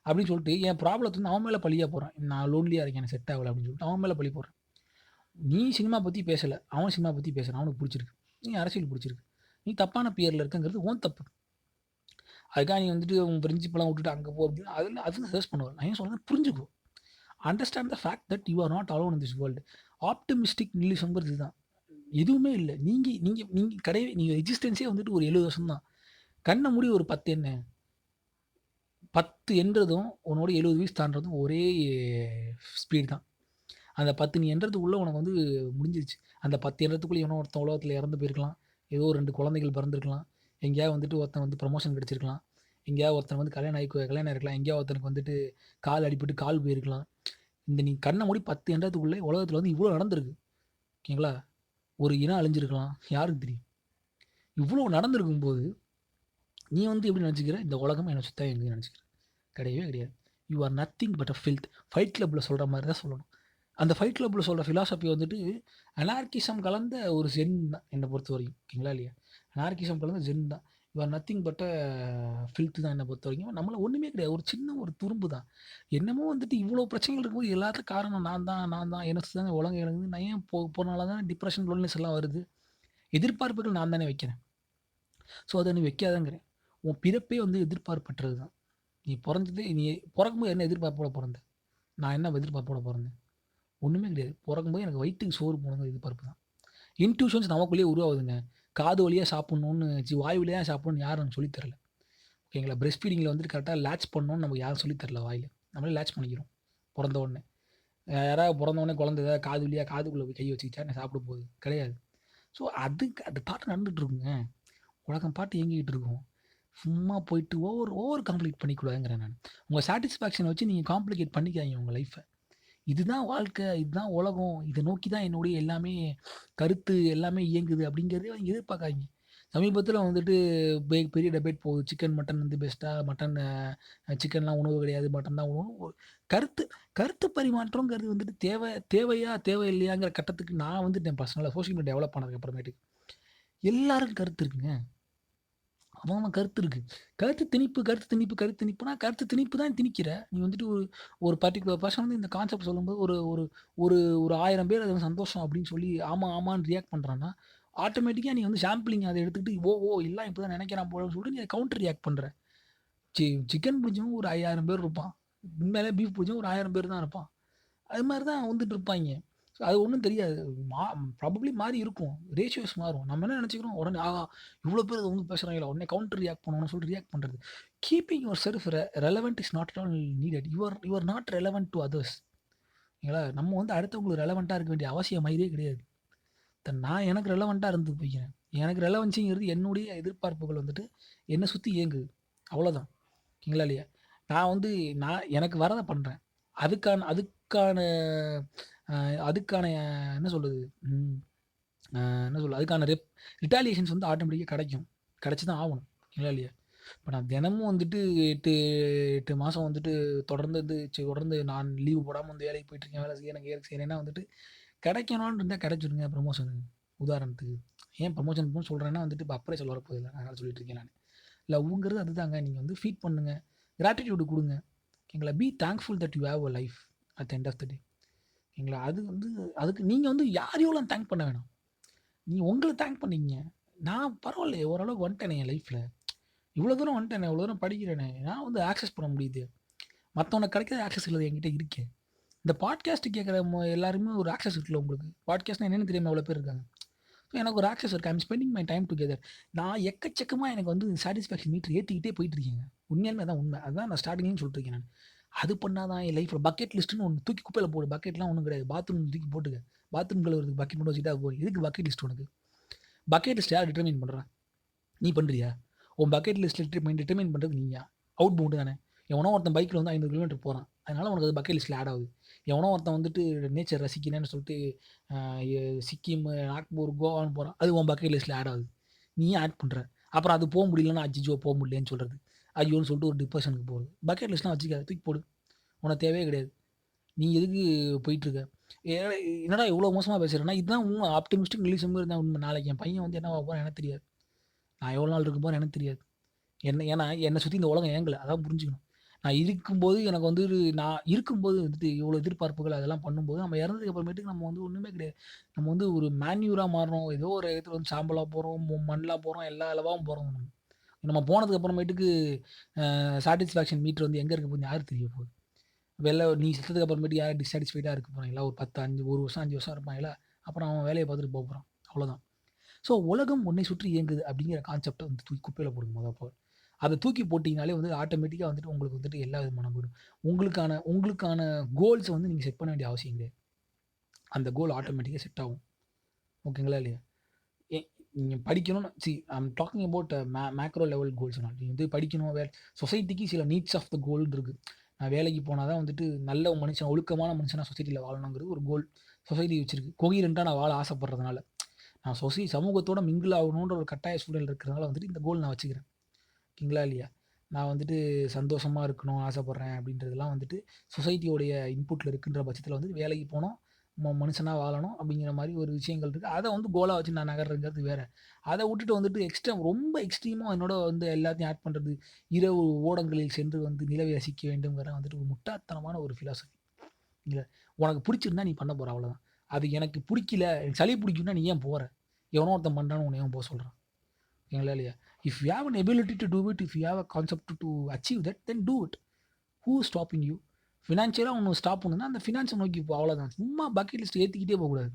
அப்படின்னு சொல்லிட்டு என் ப்ராப்ளத்த வந்து அவன் மேல பழியா போடுறேன். நான் லோன்லியா இருக்கேன், எனக்கு செட் ஆகல அப்படின்னு சொல்லிட்டு அவன் மேல பழி போடுறேன். நீ சினிமா பத்தி பேசல, அவன் சினிமா பத்தி பேசுறான், அவனுக்கு புடிச்சிருக்கு. நீ அரசியல் புடிச்சிருக்கு. நீ தப்பான பியர்ல இருக்கங்கிறது உன் தப்பு. அதுக்காக நீ வந்துட்டு உன் பிரின்சிபல்லாம் விட்டுட்டு அங்க போ அப்படின்னா, அதுல சர்ச் பண்ணுவார். நான் ஏன் சொல்றேன் புரிஞ்சுக்கோ. Understand the fact that you are not alone in this world. Optimistic நில்லிசம்ங்கிறது இதுதான். எதுவுமே இல்ல. நீங்க நீங்க நீங்க கிடையவே நீங்க எக்ஸிஸ்டன்ஸே வந்துட்டு ஒரு 70 வருஷம் தான். கண்ண மூடி ஒரு 10 எண்ணு. 10 எண்றதும், உன்னோட 70 வயசு தாண்டுறதும் ஒரே ஸ்பீடு தான். அந்த 10 நீ எண்றதுக்குள்ள உனக்கு வந்து முடிஞ்சிருச்சு. அந்த 10 எண்றதுக்குள்ள எவனோ ஒருத்தன் உலகத்துல இறந்து போயிருக்கலாம். ஏதோ 2 குழந்தைகள் பிறந்திருக்கலாம். எங்கேயாவது வந்துட்டு ஒருத்தன் வந்து ப்ரமோஷன் கிடைச்சிருக்கலாம். எங்கேயாவது ஒருத்தன் வந்து கல்யாணம் ஆயிருக்கலாம். எங்கேயாவது ஒருத்தனுக்கு வந்துட்டு கால் அடிபட்டு கால் போயிருக்கலாம். இந்த நீ கண்ண மூடி 10 எண்றதுக்குள்ள உலகத்துல வந்து இவ்ளோ நடந்திருக்கு. ஓகேங்களா? ஒரு இனம் அழிஞ்சிருக்கலாம். யாருக்கு தெரியும்? இவ்ளோ நடந்திருக்கும்போது, நீ வந்து எப்படி நினைச்சுக்கிற? இந்த உலகம் என்ன சுத்தம் இயங்குதுன்னு நினைச்சுக்கிற. கிடையவே கிடையாது. You are nothing but a filth. Fight கிளப்ல சொல்ற மாரி தான் சொல்லணும். அந்த ஃபைட் கிளப்ல சொல்ற பிலாசபி வந்துட்டு அனார்கிசம் கலந்த ஒரு ஜென் தான் என்ன பொறுத்தவரைக்கும். ஓகேங்களா இல்லையா? அனார்கிசம் கலந்த ஜென் தான். You are nothing but a filth தான் என்ன பொறுத்தவரைக்கும். நம்மள ஒண்ணுமே கிடையாது. ஒரு சின்ன ஒரு துரும்பு தான். என்னமோ வந்துட்டு இவ்ளோ பிரச்சனைகள் இருக்கும்போது எல்லாத்துக்கும் காரணம் நான் தான் என்ன தாங்க உலகம் இயங்குது. நான் ஏன் போனால தான் டிப்ரஷன், லோன்லினஸ் எல்லாம் வருது. எதிர்பார்ப்புகள் நான் தானே வைக்கிறேன். ஸோ அத நீ வைக்காதங்கிறேன். உன் பிறப்பே வந்து எதிர்பார்ப்பற்றது தான். நீ பொறக்கும்போது என்ன எதிர்பார்ப்போட பொறந்த? நான் என்ன எதிர்பார்ப்போட பொறந்தேன்? ஒண்ணுமே கிடையாது. பொறக்கும்போது எனக்கு வயித்துக்கு சோறு போடணுங்கிற எதிர்பார்ப்பு தான். இன்ட்யூஷன்ஸ் நமக்குள்ளேயே உருவாகுதுங்க. காது வழியா சாப்பிடணும்னு வாய் வழியா சாப்பிடணும்னு யாரும் நமக்கு சொல்லி தரல. ஓகேங்களா? பிரஸ்ட் ஃபீடிங்ல வந்துட்டு கரெக்ட்டா லேட்ச் பண்ணணும்னு நமக்கு யாரும் சொல்லி தரல வாயில. நம்மளே லேட்ச் பண்ணிக்கிறோம். பொறந்த உடனே. யாராவது பொறந்த உடனே குழந்தை ஏதாவது காது வழியா காதுக்குள்ள போய் கை வச்சுக்கிச்சா என்ன சாப்பிட போகுது? கிடையாது. ஸோ அது பாட்டு நடந்துட்டு இருக்குங்க. உலகம் பாட்டு இயங்கிக்கிட்டு இருக்கும். சும்மா போயிட்டு ஓவர் ஓவர் காம்ப்ளிகேட் பண்ணிக்கூடாதுங்கிறேன் நானு. உங்க சாட்டிஸ்ஃபேக்ஷன வச்சு நீங்க காம்ப்ளிகேட் பண்ணிக்காதீங்க உங்க லைஃப்ப. இதுதான் வாழ்க்கை, இதுதான் உலகம், இத நோக்கி தான் என்னுடைய எல்லாமே கருத்து எல்லாமே இயங்குது அப்படிங்கிறதே நீங்க எதிர்பார்க்காதீங்க. சமீபத்தில வந்துட்டு பெரிய டிபேட் போகுது. சிக்கன், மட்டன் வந்து பெஸ்ட்டா? மட்டன் சிக்கன்லாம் உணவு கிடையாது. மட்டன் தான் உணவு. கருத்து கருத்து பரிமாற்றம்ங்கிறது வந்துட்டு தேவையா? தேவையில்லையாங்கிற கட்டத்துக்கு நான் வந்துட்டேன் பர்சனலா சோசியல் மீடியா டெவலப் பண்ணதுக்கு அப்புறமேட்டுக்கு. எல்லாருக்கும் கருத்து இருக்குங்க. அவன் கருத்து இருக்கு. கருத்து திணிப்புனா, கருத்து திணிப்பு தான் திணிக்கிற. நீ வந்துட்டு ஒரு ஒரு பர்ட்டிகுலர் பெர்சன் வந்து இந்த கான்செப்ட் சொல்லும்போது ஒரு ஒரு ஒரு ஒரு 1000 பேர் அது வந்து சந்தோஷம் அப்படின்னு சொல்லி ஆமா, ஆமான்னு ரியாக்ட் பண்றான்னா, ஆட்டோமேட்டிக்கா நீ வந்து சாம்பிளிங் அத எடுத்துக்கிட்டு, எல்லாம் இப்படிதான் நினைக்கிறான் போலன்னு சொல்லிட்டு நீ அத கவுண்டர் ரியாக்ட் பண்ற. சிக்கன் பிடிச்சவன் ஒரு 5000 பேர் இருப்பான். உண்மையிலே பீஃப் பிடிச்சவன் ஒரு 1000 பேர் தான் இருப்பான். அது மாரி தான் வந்துட்டு இருப்பாய்ங்க. ஸோ அது ஒண்ணும் தெரியாது. மா ப்ராபப்ளி மாறி இருக்கும். ரேஷியோஸ் மாறும். நம்ம என்ன நெனச்சுக்கிறோம், உடனே இவ்ளோ பேர் இத வந்து பேசுறாங்களா, உடனே கவுண்டர் ரியாக்ட் பண்ணணும்னு சொல்லிட்டு ரியாக்ட் பண்றது. Keeping yourself relevant is not at all needed. You are not relevant to others. சரிங்களா? நம்ம வந்து அடுத்தவங்களுக்கு ரெலவன்ட்டா இருக்க வேண்டிய அவசியமாயிரே கிடையாது. நான் எனக்கு ரெலவன்ட்டா இருந்து போய்க்கிறேன். எனக்கு ரெலவன்சிங்கிறது என்னுடைய எதிர்பார்ப்புகள் வந்துட்டு என்ன சுத்தி இயங்குது. அவ்வளோதான். ஓகேங்களா இல்லையா? நான் வந்து எனக்கு வரத பண்றேன். அதுக்கான அதுக்கான அ அதுக்கான என்ன சொல்றது? ம் அ என்ன சொல்ல? அதுக்கான ரிட்டாலியேஷன்ஸ் வந்து ஆட்டோமேட்டிக்கா கிடைக்கும். கிடைச்சு தான் ஆவணும். இல்லையா இல்லையா? இப்ப நான் தினமும் வந்துட்டு 8 மாசம் வந்துட்டு தொடர்ந்து நான் லீவ் போடாம வந்து வேலைக்கு போயிட்டுருக்கேன். வேலை செய்றேன்னா வந்துட்டு கிடைக்கணும்னு இருந்தா கிடைச்சிருங்க ப்ரமோஷனு. உதாரணத்துக்கு. ஏன் ப்ரமோஷன் சொல்றேன்னா வந்துட்டு இப்ப அப்ரைசல் வரப்போகுதுல்ல. அதனால சொல்லிட்டு இருக்கேன் நானு. லவ்வுங்கிறது அதுதாங்க. நீங்க வந்து ஃபீட் பண்ணுங்க. கிராட்டிட்யூட் குடுங்க. ஓகேங்களா? Be thankful that you have a life at the end of the day. ஓகேங்களா? அது வந்து அதுக்கு நீங்க வந்து யாரையோலாம் தேங்க் பண்ண வேணாம். நீங்க உங்கள தேங்க் பண்ணிக்கங்க. நான் பரவாயில்லையே ஓரளவுக்கு வந்துட்டேனே என் லைஃப்ல. இவ்வளோ தூரம் வந்துட்டேனே, இவ்வளோ தூரம் படிக்கிறேனே, நான் வந்து ஆக்சஸ் பண்ண முடியுது. மத்தவனுக்கு கிடைக்காத ஆக்சஸ் இல்லது என்கிட்ட இருக்கே. இந்த பாட்காஸ்ட் கேட்குற எல்லாருமே ஒரு ஆக்சஸ் இருக்குல்ல உங்களுக்கு. பாட்காஸ்ட்னா என்னன்னு தெரியாம எவ்வளோ பேர் இருக்காங்க. ஸோ எனக்கு ஒரு ஆக்சஸ் இருக்கு. ஐ அம் ஸ்பெண்டிங் மை டைம் டுகெதர். நான் எக்கச்சக்கமா எனக்கு வந்து சாட்டிஸ்ஃபேக்ஷன் மீட்டர் ஏத்திக்கிட்டே போயிட்டு இருக்கேங்க. உண்மையாலுமே அதான் உண்மை. அதுதான் நான் ஸ்டார்ட்டிங்லேருந்து சொல்லிட்டு இருக்கேன் நானு. அது பண்ணாதான் என் லைஃப்ல பக்கெட் லிஸ்ட்ன்னு ஒண்ணு தூக்கி குப்பையில போடு. பக்கெட்லாம் ஒண்ணும் கிடையாது. பாத்ரூம் தூக்கி போட்டுக்க. பாத்ரூம் கழுவுறதுக்கு பக்கெட் மட்டும் வச்சுக்கிட்டா போதும். எதுக்கு பக்கெட் லிஸ்ட் உனக்கு? பக்கெட் லிஸ்ட் யார் டிட்டர்மைன் பண்றா? நீ பண்றியா? உன் பக்கெட் லிஸ்ட்டில் டிட்டர்மைன் பண்ணுறது நீயா? அவுட் பவுண்டு தானே. எவனோ ஒருத்தன் பைக்கில் வந்து 500 கிலோமீட்டர் போகிறான். அதனால உனக்கு அது பக்கெட் லிஸ்ட்டில் ஆட் ஆகுது. எவனோ ஒருத்தன் வந்துட்டு நேச்சர் ரசிக்கிறேன்னு சொல்லிட்டு அ எ சிக்கிம், நாக்பூர், கோவான்னு போறான். அது உன் பக்கெட் லிஸ்ட்டில் ஆட் ஆகுது. நீ ஏன் ஆட் பண்ற? அப்புறம் அது போ முடியலன்னா, அச்சச்சோ! போ முடியலன்னு சொல்றது. ஐயோன்னு சொல்லிட்டு ஒரு டிப்ரஷனுக்கு போறது. பக்கெட் லிஸ்ட்லாம் வச்சுக்காத. தூக்கி போடு. உனக்கு தேவையே கிடையாது. நீ எதுக்கு போயிட்டுருக்க? ஏ என்னடா இவ்வளோ மோசமா பேசுறேன்னா, இதுதான் உண்ம. ஆப்டிமிஸ்டிக் நிலிசம் இருந்தா உண்ம. நாளைக்கு என் பையன் வந்து என்னவா போறான்னு எனக்கு தெரியாது. நான் எவ்வளோ நாள் இருக்க போறேன்னு எனக்கு தெரியாது. ஏன்னா என்னை சுத்தி இந்த உலகம் இயங்கல. அதான் புரிஞ்சுக்கணும். நான் இருக்கும்போது எனக்கு வந்து நான் இருக்கும்போது வந்துட்டு இவ்வளோ எதிர்பார்ப்புகள் அதெல்லாம் பண்ணும்போது, நம்ம இறந்ததுக்கு அப்புறமேட்டுக்கு நம்ம வந்து ஒண்ணுமே கிடையாது. நம்ம வந்து ஒரு மேன்யூரா மாறுறோம். ஏதோ ஒரு இடத்துல வந்து சாம்பலா போறோம், மண்லா போறோம், எல்லா அளவாவும் போறோம் நம்ம. நம்ம போனதுக்கு அப்புறமேட்டுக்கு சாட்டிஸ்ஃபேக்ஷன் மீட்டர் வந்து எங்க இருக்க போகுதுன்னு யாருக்கு தெரிய போகுது? நீ செத்ததுக்கு அப்புறமேட்டு யாரும் டிஸாட்டிஸ்ஃபைடா இருக்க போறாங்களா? ஒரு 10, 1 வருஷம், 5 வருஷம் இருப்பாங்களா? அப்புறம் அவன் வேலைய பார்த்துட்டு போறான். அவ்வளோதான். ஸோ உலகம் உன்னை சுற்றி இயங்குது அப்படிங்கிற கான்செப்ட்ட வந்து தூக்கி குப்பையில போடுங்க மொத. அத தூக்கி போட்டீங்கனாலே வந்து ஆட்டோமேட்டிக்கா வந்துட்டு உங்களுக்கு வந்துட்டு எல்லா விதமான போயிடும். உங்களுக்கான உங்களுக்கான கோல்ஸ வந்து நீங்க செட் பண்ண வேண்டிய அவசியம் கிடையாது. அந்த கோல் ஆட்டோமேட்டிக்கா செட் ஆகும். ஓகேங்களா இல்லையா? எ நீங்க படிக்கணும்னு I am talking about macro level goals not. நீங்க வந்து படிக்கணும் சொசைட்டிக்கு சில நீட்ஸ் ஆஃப் த கோல்ன்னு இருக்கு. நான் வேலைக்கு போனா தான் வந்துட்டு நல்ல மனுஷன், ஒழுக்கமான மனுஷனா சொசைட்டில வாழணுங்கிறது ஒரு கோல் சொசைட்டி வச்சிருக்கு. கொஹிரன்ட்டா நான் வாழ ஆசைப்படுறதுனால. நான் சமூகத்தோட மிங்கிள் ஆகணுன்ற ஒரு கட்டாய சூழல் இருக்கிறதுனால வந்துட்டு இந்த கோல் நான் வச்சுக்கிறேன். ஓகேங்களா இல்லையா? நான் வந்துட்டு சந்தோஷமா இருக்கணும் ஆசைப்படுறேன் அப்படின்றதெல்லாம் வந்துட்டு சொசைட்டியோடைய இன்புட்ல இருக்குன்ற பட்சத்தில வந்து வேலைக்கு போணும், மனுஷனா வாழணும் அப்படிங்கிற மாரி ஒரு விஷயங்கள் இருக்கு. அத வந்து கோலா வச்சு நான் நகர்றேங்கிறது வேற. அத விட்டுட்டு வந்துட்டு ரொம்ப எக்ஸ்ட்ரீமா என்னோட வந்து எல்லாத்தையும் ஆட் பண்றது, இரவு ஓடங்களில் சென்று வந்து நிலவை ரசிக்க வேண்டும்ங்கிற வந்துட்டு ஒரு முட்டாள்தனமான ஒரு பிலாசபி. இல்ல. உனக்கு பிடிச்சிருந்தா நீ பண்ண போற அவ்வளோதான். அது எனக்கு பிடிக்கல, எனக்கு சளி பிடிக்கும்னா நீ ஏன் போற? எவனோ ஒருத்தன் பண்றான்னு உன்ன ஏன் சொல்றான்? ஓகேங்களா இல்லையா? If you have an ability to do it, if you have a concept to achieve that, then do it. Who is stopping you? ஃபினான்ஷியலா உன்ன ஸ்டாப் பண்ணுதுன்னா, அந்த ஃபினான்ஸ நோக்கி போ அவ்வளோதான். சும்மா பக்கெட் லிஸ்ட் ஏத்திக்கிட்டே போகக்கூடாது.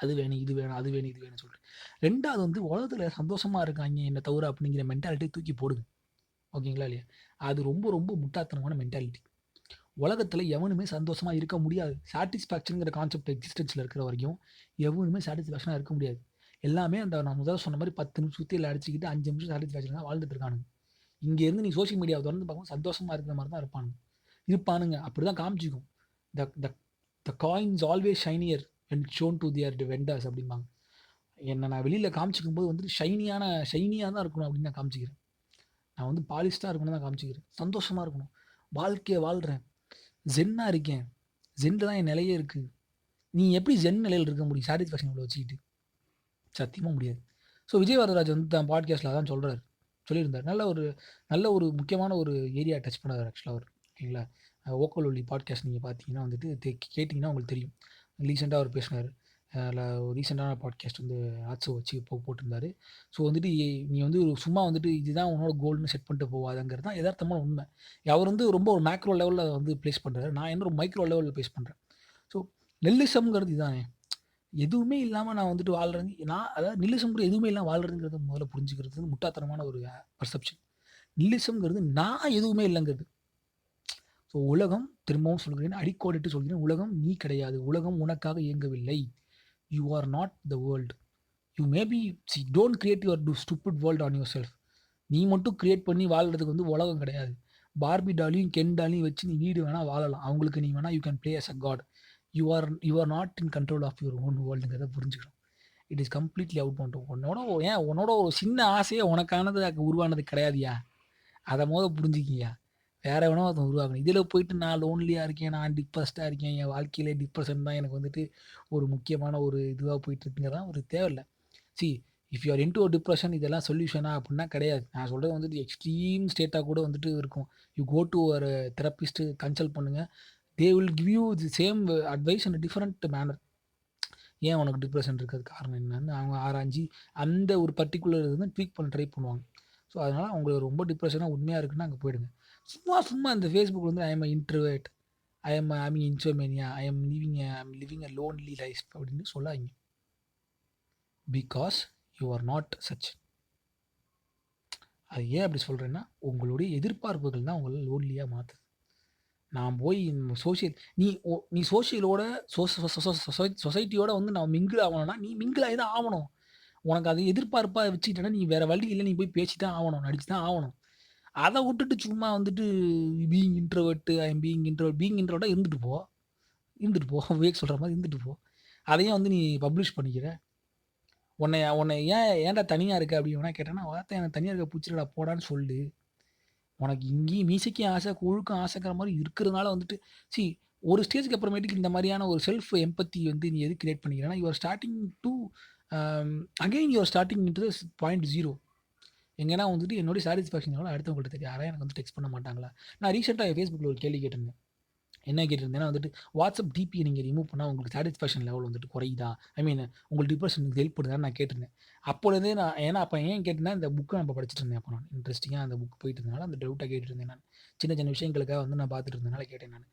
அது வேணும், இது வேணும், அது வேணும், இது வேணும்னு சொல்லிட்டு. 2வது வந்து உலகத்துல சந்தோஷமா இருக்காய்ங்க என்ன தவிர அப்படிங்கிற மென்டாலிட்டிய தூக்கி போடுங்க. ஓகேங்களா இல்லையா? அது ரொம்ப முட்டாள்தனமான மென்டாலிட்டி. உலகத்துல எவனுமே சந்தோஷமா இருக்க முடியாது. சாட்டிஸ்ஃபேக்ஷன்ங்கிற கான்செப்ட் எக்ஸிஸ்டன்ஸ்ல இருக்கிற வரைக்கும், எவனுமே சாட்டிஸ்ஃபேக்ஷனா இருக்க முடியாது. எல்லாமே அந்த நான் முதல்ல சொன்ன மாரி 10 நிமிஷம் சுத்தியல அடிச்சுக்கிட்டு 5 நிமிஷம் சாட்டிஸ்ஃபேக்ஷனா வாழ்ந்துட்டு இருக்கானுங்க. இங்க இருந்து நீ சோசியல் மீடியாவ தொறந்து பார்க்கும்போது சந்தோஷமா இருக்கிற மாரி தான் இருப்பானுங்க. அப்படிதான் காமிச்சுக்கும். The the the coins always shinier when shown to their vendors அப்படிம்பாங்க. என்ன நான் வெளியில காமிச்சுக்கும்போது வந்துட்டு ஷைனியா தான் இருக்கணும் அப்படின்னு நான் காமிச்சுக்கிறேன். நான் வந்து பாலிஷ்டா இருக்கணும்னு தான் காமிச்சுக்கிறேன். சந்தோஷமா இருக்கணும். வாழ்க்கைய வாழ்றேன். ஜென்னா இருக்கேன். ஜென்ல தான் என் நிலையே இருக்கு. நீ எப்படி ஜென் நிலையில இருக்க முடியும்? சாட்டிஸ்ஃபேக்ஷன் இவ்வளோ வச்சுக்கிட்டு. சத்தியமா முடியாது. ஸோ விஜய் வரதராஜ் வந்து தன் பாட்காஸ்ட்ல அதான் சொல்லியிருந்தார். நல்ல ஒரு முக்கியமான ஒரு ஏரியா டச் பண்ணாரு ஆக்சுவலா அவரு. ஓகேங்களா? ஓக்கல் ஒலி பாட்காஸ்ட் நீங்க பார்த்தீங்கன்னா வந்துட்டு கேட்டீங்கன்னா உங்களுக்கு தெரியும். ரீசென்ட்டா அவர் பேசினாரு. அதில ரீசென்ட்டான பாட்காஸ்ட் வந்து ஆட்ஸோ வச்சு போட்டிருந்தாரு. ஸோ வந்துட்டு நீ வந்து சும்மா வந்துட்டு இதுதான் உன்னோட கோல்ன்னு செட் பண்ணிட்டு போவாதங்கிறது தான் எதார்த்தமான உண்மை. அவர் வந்து ரொம்ப ஒரு மேக்ரோ லெவல்ல வந்து பிளேஸ் பண்றாரு. நான் என்ன ஒரு மைக்ரோ லெவல்ல பிளேஸ் பண்றேன். ஸோ நெல்லிசம்ங்கிறது இதானே. எதுவுமே இல்லாம நான் வந்துட்டு வாழ்றது அதாவது நில்லிசம் கூட எதுவுமே இல்லாம வாழ்றதுங்கிறத முதல்ல புரிஞ்சுக்கிறது வந்து முட்டாள்தனமான ஒரு பெர்செப்ஷன். நில்லிசம்ங்கிறது நான் எதுவுமே இல்லங்கிறது. ஸோ உலகம் திரும்பவும் சொல்கிறேன், அடிக்கோடிட்டு சொல்கிறேன். உலகம் நீ கிடையாது. உலகம் உனக்காக இயங்கவில்லை. You are not the world. You maybe don't create your stupid world on your self. நீ மட்டும் கிரியேட் பண்ணி வாழ்றதுக்கு வந்து உலகம் கிடையாது. பார்பி டாலையும், கென் டாலையும் வச்சு நீ வீடு வேணா வாழலாம். அவங்களுக்கு நீ வேணா you can play as a God. You are not in control of your own வேர்ல்டுங்கிறத புரிஞ்சுக்கணும். It is completely out bound. உன்னோட ஒரு சின்ன ஆசையே உனக்கானது உருவானது கிடையாதுயா. அத புரிஞ்சுக்கியா. வேற எவனோ ஒருத்தன் உருவாக்கணும். இதில போயிட்டு நான் லோன்லியா இருக்கேன், நான் டிப்ரஸ்டா இருக்கேன், என் வாழ்க்கையிலே டிப்ரஷன் தான் எனக்கு வந்துட்டு ஒரு முக்கியமான ஒரு இதுவா போயிட்டு இருக்குங்கிறதெல்லாம் ஒரு தேவையில்ல. See if you are into depression இதெல்லாம் சொல்யூஷனா அப்படின்னா கிடையாது. நான் சொல்றது வந்துட்டு எக்ஸ்ட்ரீம் ஸ்டேட்டா கூட வந்துட்டு இருக்கும். யூ கோ டூ ஒரு தெரபிஸ்ட் கன்சல்ட் பண்ணுங்க. They will give you the same advice in different manner. ஏன் உனக்கு டிப்ரஷன் இருக்கிறதுக்கு காரணம் என்னன்னு அவங்க ஆராய்ஞ்சு அந்த ஒரு பர்ட்டிகுலர் இது வந்து ட்வீக் பண்ண ட்ரை பண்ணுவாங்க. ஸோ அதனால உங்களுக்கு ரொம்ப டிப்ரஷனா உண்மையா இருக்குன்னா அங்க போயிடுங்க. சும்மா இந்த Facebook வந்து I am a introvert. I am having insomnia. I am living a lonely life அப்படின்னு சொல்லாதீங்க. Because you are not such. அது ஏன் அப்படி சொல்றேன்னா, உங்களுடைய எதிர்பார்ப்புகள் தான் உங்கள லோன்லியா மாத்துது. நான் போய் சோசியல் நீ சோசியலோட சொசைட்டியோட வந்து நான் மிங்கிள் ஆகணும்னா, நீ மிங்கிள் ஆகி தான் ஆவணும். உனக்கு அது எதிர்பார்ப்பா வச்சுக்கிட்டேன்னா, நீ வேற வழி இல்ல. நீ போய் பேசி தான் ஆவணும். நடிச்சு தான் ஆவணும். அத வுட்டுட்டு சும்மா வந்துட்டு being introvert, I am being இன்ட்ரோவர்ட்டா இருந்துட்டு போ. இருந்துட்டு போ. விவேக் சொல்ற மாரி இருந்துட்டு போ. அதையும் வந்து நீ பப்ளிஷ் பண்ணிக்கிற. உன்னைய உன்னைய ஏன்டா தனியா இருக்க அப்டி எவனா கேட்டான்னா, "வாத்த எனக்கு தனியா இருக்க புடிச்சிலடா போடான்னு சொல்லு. உனக்கு இங்கேயும் மீசைக்கும் ஆசை, கூழுக்கும் ஆசைங்கிற மாரி இருக்கிறனால வந்துட்டு" ஒரு ஸ்டேஜ்க்கு அப்புறமேட்டுக்கு இந்த மாரியான ஒரு செல்ஃப் எம்பத்தி வந்து நீ எதுக்கு கிரியேட் பண்ணிக்கிறன்னா, you are starting to again you are starting into the point 0. எங்கன்னா வந்துட்டு என்னுடைய சாட்டிஸ்ஃபேக்ஷன் லெவல் அடுத்தவங்கள்ட்ட தெரியும். யாரையும் எனக்கு வந்து டெக்ஸ்ட் பண்ண மாட்டாங்களா? நான் ரீசென்ட்டா Facebookல ஒரு கேள்வி கேட்டிருந்தேன். என்ன கேட்டிருந்தேன்னா வந்துட்டு, வாட்ஸ்அப் டிபிய நீங்க ரிமூவ் பண்ணா உங்களுக்கு சாட்டிஸ்ஃபேக்ஷன் லெவல் வந்துட்டு குறையுதா? ஐ மீன் உங்களுக்கு டிப்ரஷனுக்கு ஹெல்ப் பண்ணுதான்னு நான் கேட்டிருந்தேன். அப்பொழுதே நான் ஏன்னா அப்ப ஏன் கேட்டேன்னா, இந்த புக்க அப்ப படிச்சுட்டு இருந்தேன் அப்ப நான். இன்ட்ரஸ்டிங்கா அந்த புக் போயிட்டு இருந்தனால, அந்த டவுட்ட கேட்டுட்டு இருந்தேன் நான். சின்ன சின்ன விஷயங்களுக்காக வந்து நான் பார்த்துட்டு இருந்தனால கேட்டேன் நானு.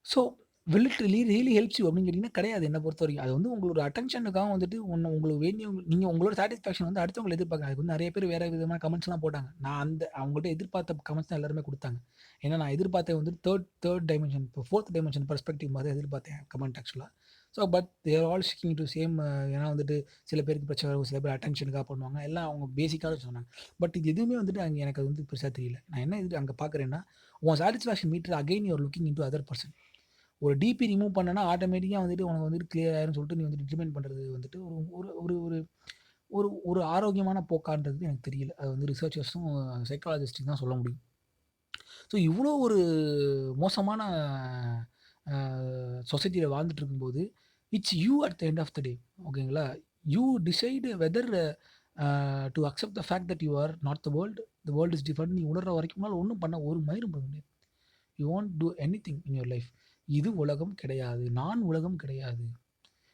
So will it really helps you அப்படின்னு கேட்டீங்கன்னா, கிடையாது என்ன பொறுத்தவரைக்கும். அது வந்து உங்களோட அட்டென்ஷனுக்காக வந்துட்டு உங்களுக்கு வேண்டியவங்க நீங்க உங்களோட சாட்டிஸ்ஃபேக்ஷன் வந்து அடுத்தவங்கள எதிர்பார்க்காங்க. அதுக்கு வந்து நெறைய பேர் வேற விதமான கமெண்ட்ஸ்லாம் போட்டாங்க. நான் அவங்கள்ட்ட எதிர்பார்த்த கமெண்ட்ஸ் தான் எல்லாருமே குடுத்தாங்க. ஏன்னா நான் எதிர்பார்த்தது வந்து 3 டைமென்ஷன் இப்போ 4த் டைமென்ஷன் பெர்ஸ்பெக்டிவ் மாரி எதிர்பார்த்தேன் கமெண்ட் ஆக்சுவலா. But they are all sticking to same. ஏன்னா வந்துட்டு சில பேருக்கு பிரச்சனை வரும். சில பேர் அட்டென்ஷனுக்காக பண்ணுவாங்க. எல்லாம் அவங்க பேசிக்காவே சொன்னாங்க. பட் இது எதுவுமே வந்துட்டு எனக்கு அது வந்து பெருசா தெரியல. நான் என்ன இது அங்க பார்க்குறேன்னா, உன் satisfaction meter again you are looking into other person. ஒரு டிபி ரிமூவ் பண்ணனா ஆட்டோமேட்டிக்கா வந்துட்டு உனக்கு வந்துட்டு கிளியர் ஆயிரும்னு சொல்லிட்டு நீ வந்துட்டு டிட்டர்மைன் பண்றது வந்துட்டு ஒரு ஒரு ஒரு ஒரு ஒரு ஒரு ஆரோக்கியமான போக்கான்றது எனக்கு தெரியல. அது வந்து ரிசர்ச்சர்ஸும், சைக்காலஜிஸ்ட்டும் தான் சொல்ல முடியும். ஸோ இவ்ளோ ஒரு மோசமான அ சொசைட்டில வாழ்ந்துட்டு இருக்கும்போது, it's you at the end of the day. ஓகேங்களா? You decide whether to accept the fact that you are not the world. The world is different. நீ உணர்ற வரைக்கும் உன்னால ஒண்ணும் பண்ண ஒரு மயிரும் பண்ண முடியாது. You want two anything in your life. இது உலகம் கிடையாது. நான் உலகம் கிடையாது.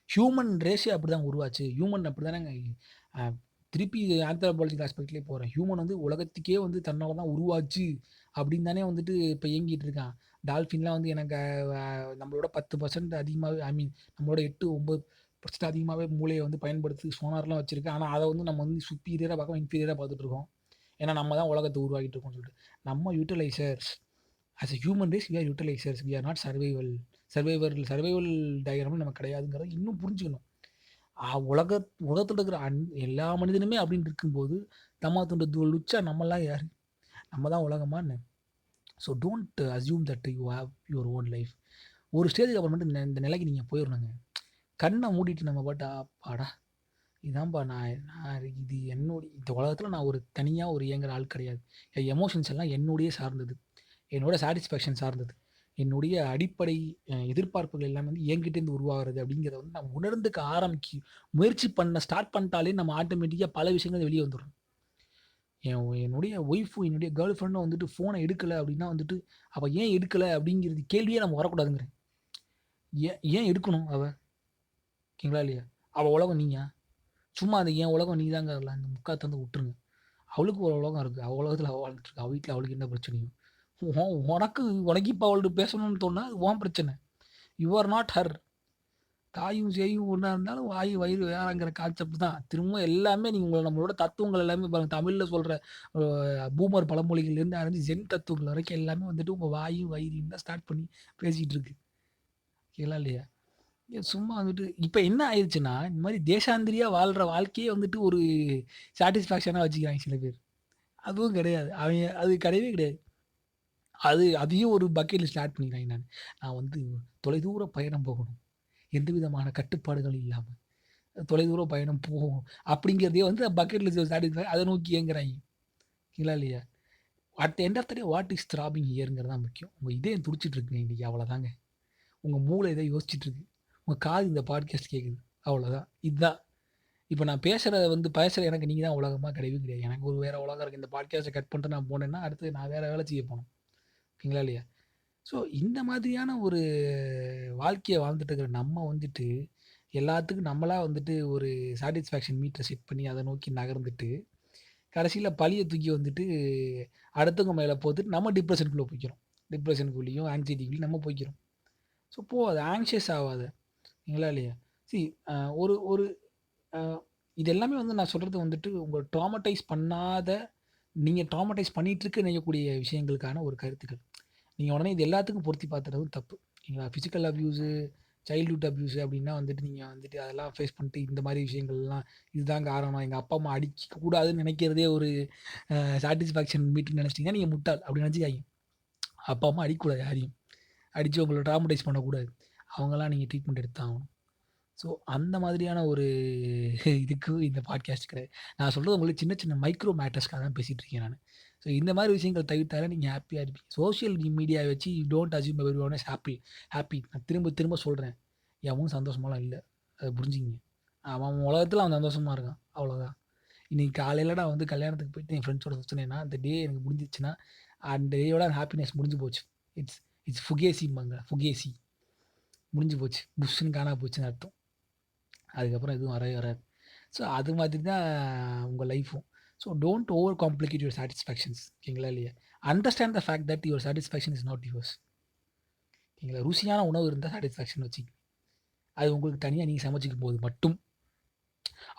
ஹியூமன் ரேஸே அப்படிதான் உருவாச்சு. ஹியூமன் அப்படிதானங்க அ திருப்பி ஆந்த்ரோபாலஜிக்கல் ஆஸ்பெக்ட்லயே போறேன். ஹியூமன் வந்து உலகத்துக்கே வந்து தன்னால தான் உருவாச்சு அப்படின்னு தானே வந்துட்டு இப்ப இயங்கிட்டு இருக்கான். டால்ஃபின்லாம் வந்து எனக்கு நம்மளோட 10% அதிகமாவே ஐ மீன் நம்மளோட 8, 9% அதிகமாவே மூளைய வந்து பயன்படுத்தி சோனார்லாம் வச்சிருக்கு. ஆனா அத வந்து நம்ம வந்து சுப்பீரியரா பார்க்காம இன்ஃபீரியரா பார்த்துட்டு இருக்கோம். ஏன்னா நம்ம தான் உலகத்த உருவாக்கிட்டு இருக்கோம்னு சொல்லிட்டு. நம்ம utilisers. As a human race we are utilisers. We are not survival டயகிராம்ல நம்ம கிடையாதுங்கிறத இன்னும் புரிஞ்சுக்கணும். உலக உலகத்துல இருக்கிற எல்லா மனிதனுமே அப்படின்னு இருக்கும்போது, தம்மாத்துண்ட லுச்சா நம்மலாம் யாரு? நம்ம தான் உலகமா என்ன? So don't assume that you have your own life. ஒரு ஸ்டேஜ்க்கு அப்புறமேட்டு இந்த நிலைக்கு நீங்க போயிரணுங்க. கண்ண மூடிட்டு நம்ம பாட்டு அப்பாடா! இதான்பா நான் நான் இது இந்த உலகத்துல நான் ஒரு தனியா ஒரு இயங்குற ஆள் கிடையாது. என் எமோஷன்ஸ் எல்லாம் என்னுடைய சார்ந்தது. என்னோட சாட்டிஸ்ஃபேக்ஷன் சார்ந்தது. என்னுடைய அடிப்படை எதிர்பார்ப்புகள் எல்லாமே வந்து என்கிட்டேருந்து உருவாகுறது அப்படிங்கிறத வந்து நம்ம உணர்ந்துக்க முயற்சி பண்ண ஸ்டார்ட் பண்ணிட்டாலே நம்ம ஆட்டோமேட்டிக்கா பல விஷயங்கள் வெளிய வந்துரும். என்னுடைய ஒய்ஃபும், என்னுடைய கேர்ள் ஃபிரெண்டும் வந்துட்டு ஃபோன எடுக்கல அப்படின்னா வந்துட்டு, அவ ஏன் எடுக்கல அப்படிங்கிறது கேள்வியே நம்ம வரக்கூடாதுங்கிறேன். ஏன் எடுக்கணும் அவ? ஓகேங்களா இல்லையா? அவ உலகம் நீயா? சும்மா அது என் உலகம் நீ தாங்கிறல அந்த முக்காத்த வந்து விட்டுருங்க. அவளுக்கு ஒரு உலகம் இருக்கு. அவ உலகத்துல அவ வாழ்ந்துட்டு இருக்கா. அவ வீட்ல அவளுக்கு என்ன பிரச்சனையோ? உனக்கு உனக்கு இப்ப அவள்ட்ட பேசணும்னு தோணுனா, அது உன் பிரச்சனை. You are not her. தாயும் சேயும் ஒண்ணா இருந்தாலும் வாய் வயிறு வேறங்கிற கான்செப்ட் தான். திரும்ப எல்லாமே நம்மளோட தத்துவங்கள் எல்லாமே பாருங்க தமிழ்ல சொல்ற பூமர் பழமொழிகள்லேருந்து ஆரம்பிச்சு ஜென் தத்துவங்கள் வரைக்கும் எல்லாமே வந்துட்டு உங்க வாயும் வயிறையும் தான் ஸ்டார்ட் பண்ணி பேசிட்டு இருக்கு. ஓகேங்களா இல்லையா? சும்மா வந்துட்டு இப்ப என்ன ஆயிருச்சுன்னா, இந்த மாரி தேசாந்திரியா வாழ்ற வாழ்க்கையே வந்துட்டு ஒரு சாட்டிஸ்ஃபேக்ஷனா வச்சுக்கிறாங்க சில பேர். அதுவும் கிடையாது. அது கிடையவே கிடையாது. அதையும் ஒரு பக்கெட் லிஸ்ட்ல ஆட் பண்ணிக்கிறாங்க நானு. நான் வந்து தொலைதூர பயணம் போகணும். எந்த விதமான கட்டுப்பாடுகளும் இல்லாம. தொலைதூர பயணம் போகும். அப்படிங்கிறதையே வந்து பக்கெட் லிஸ்ட்ல சாட்டிஸ்ஃபை அத நோக்கி ஏங்குறாய்ங்க. இல்லா இல்லையா? At the end of the day what is throbbing ஹியர்ங்கிறது தான் முக்கியம். உங்க இதயம் துடிச்சிட்டு இருக்குங்க இன்னைக்கு அவ்வளோதாங்க. உங்க மூளை ஏதோ யோசிச்சுட்டு இருக்கு. உங்க காது இந்த பாட்காஸ்ட் கேட்குது. அவ்வளோதான். இதுதான். இப்ப நான் பேசுற எனக்கு நீங்க தான் உலகமா கிடையவே கிடையாது. எனக்கு ஒரு வேற உலகம் இருக்கு. இந்த பாட்காஸ்ட்ட கட் பண்ணிட்டு நான் போனேன்னா, அடுத்து நான் வேற வேலை செய்ய போணும். ஓகேங்களா இல்லையா? ஸோ இந்த மாதிரியான ஒரு வாழ்க்கைய வாழ்ந்துட்டு இருக்கிற நம்ம வந்துட்டு, எல்லாத்துக்கும் நம்மளா வந்துட்டு ஒரு சாட்டிஸ்ஃபேக்ஷன் மீட்டர செட் பண்ணி அத நோக்கி நகர்ந்துட்டு, கடைசியில பழிய தூக்கி வந்துட்டு அடுத்தவங்க மேல போட்டுட்டு நம்ம டிப்ரஷனுக்குள்ள போய்க்கிறோம். டிப்ரஷனுக்குள்ளயும், ஆங்ஸைட்டிக்குள்ளயும் நம்ம போய்க்கிறோம். ஸோ போவாத. ஆங்ஷியஸ் ஆவாத. இல்லைங்களா இல்லையா? சி அ ஒரு ஒரு அ இது எல்லாமே வந்து நான் சொல்றது வந்துட்டு உங்கள ட்ராமடைஸ் பண்ணாத, நீங்க ட்ராமடைஸ் பண்ணிட்டு இருக்க நினைக்கக்கூடிய விஷயங்களுக்கான ஒரு கருத்துக்கள். நீங்க உடனே இது எல்லாத்துக்கும் பொருத்தி பார்த்துறதும் தப்பு. ஓகேங்களா? பிசிக்கல் அப்யூஸு, சைல்ட்ஹுட் அப்யூஸ் அப்படின்னா வந்துட்டு நீங்கள் வந்துட்டு அதெல்லாம் ஃபேஸ் பண்ணிட்டு இந்த மாதிரி விஷயங்கள்லாம் இதுதான் காரணம், எங்கள் அப்பா அம்மா அடிக்கக்கூடாதுன்னு நினைக்கிறதே ஒரு சாட்டிஸ்ஃபேக்ஷன் மீட்டுன்னு நினச்சிட்டிங்கன்னா நீங்கள் முட்டாள் அப்படி நினச்சிக்காதீங்க. அப்பா அம்மா அடிக்கக்கூடாது யாரையும். அடித்து உங்களை ட்ராமடைஸ் பண்ணக்கூடாது. அவங்களாம் நீங்கள் ட்ரீட்மெண்ட் எடுத்தாகணும். ஸோ அந்த மாதிரியான ஒரு இதுக்கு இந்த பாட்காஸ்ட் கிடையாது. நான் சொல்றது உங்களுக்கு சின்ன சின்ன மைக்ரோ மேட்டர்ஸ்க்காக தான் பேசிட்டு இருக்கேன் நானு. ஸோ இந்த மாதிரி விஷயங்கள் தவிர்த்தாலே நீங்க ஹேப்பியா இருப்பீங்க. சோசியல் மீடியா வச்சு don't assume everyone is happy happy. நான் திரும்ப திரும்ப சொல்றேன். எவனும் சந்தோஷமாலாம் இல்ல. அத புரிஞ்சுக்கங்க. அவன் அவன் உலகத்துல அவன் சந்தோஷமா இருக்கான். அவ்வளோதான். இன்னைக்கு காலையில நான் வந்து கல்யாணத்துக்கு போயிட்டு என் ஃப்ரெண்ட்ஸோட சுத்துனேன்னா, அந்த டே எனக்கு முடிஞ்சிருச்சுன்னா, அந்த டேயோட ஹேப்பினஸ் முடிஞ்சு போச்சு. இட்ஸ் இட்ஸ் ஃபுகேசிம்பாங்க. ஃபுகேசி. முடிஞ்சு போச்சு. புஷ்ஷுன்னு காணாம போச்சுன்னு அர்த்தம். அதுக்கப்புறம் எதுவும் வரவே வராது. ஸோ அது மாதிரி தான் உங்கள் லைஃப்பும். So don't over complicate your satisfactions. ஓகேங்களா இல்லையா? Understand the fact that your satisfaction is not yours. ஓகேங்களா? ருசியான உணவு இருந்தால் சாட்டிஸ்ஃபேக்ஷன் வச்சுக்கங்க. அது உங்களுக்கு தனியாக நீங்கள் சமைச்சிக்கும் போது மட்டும்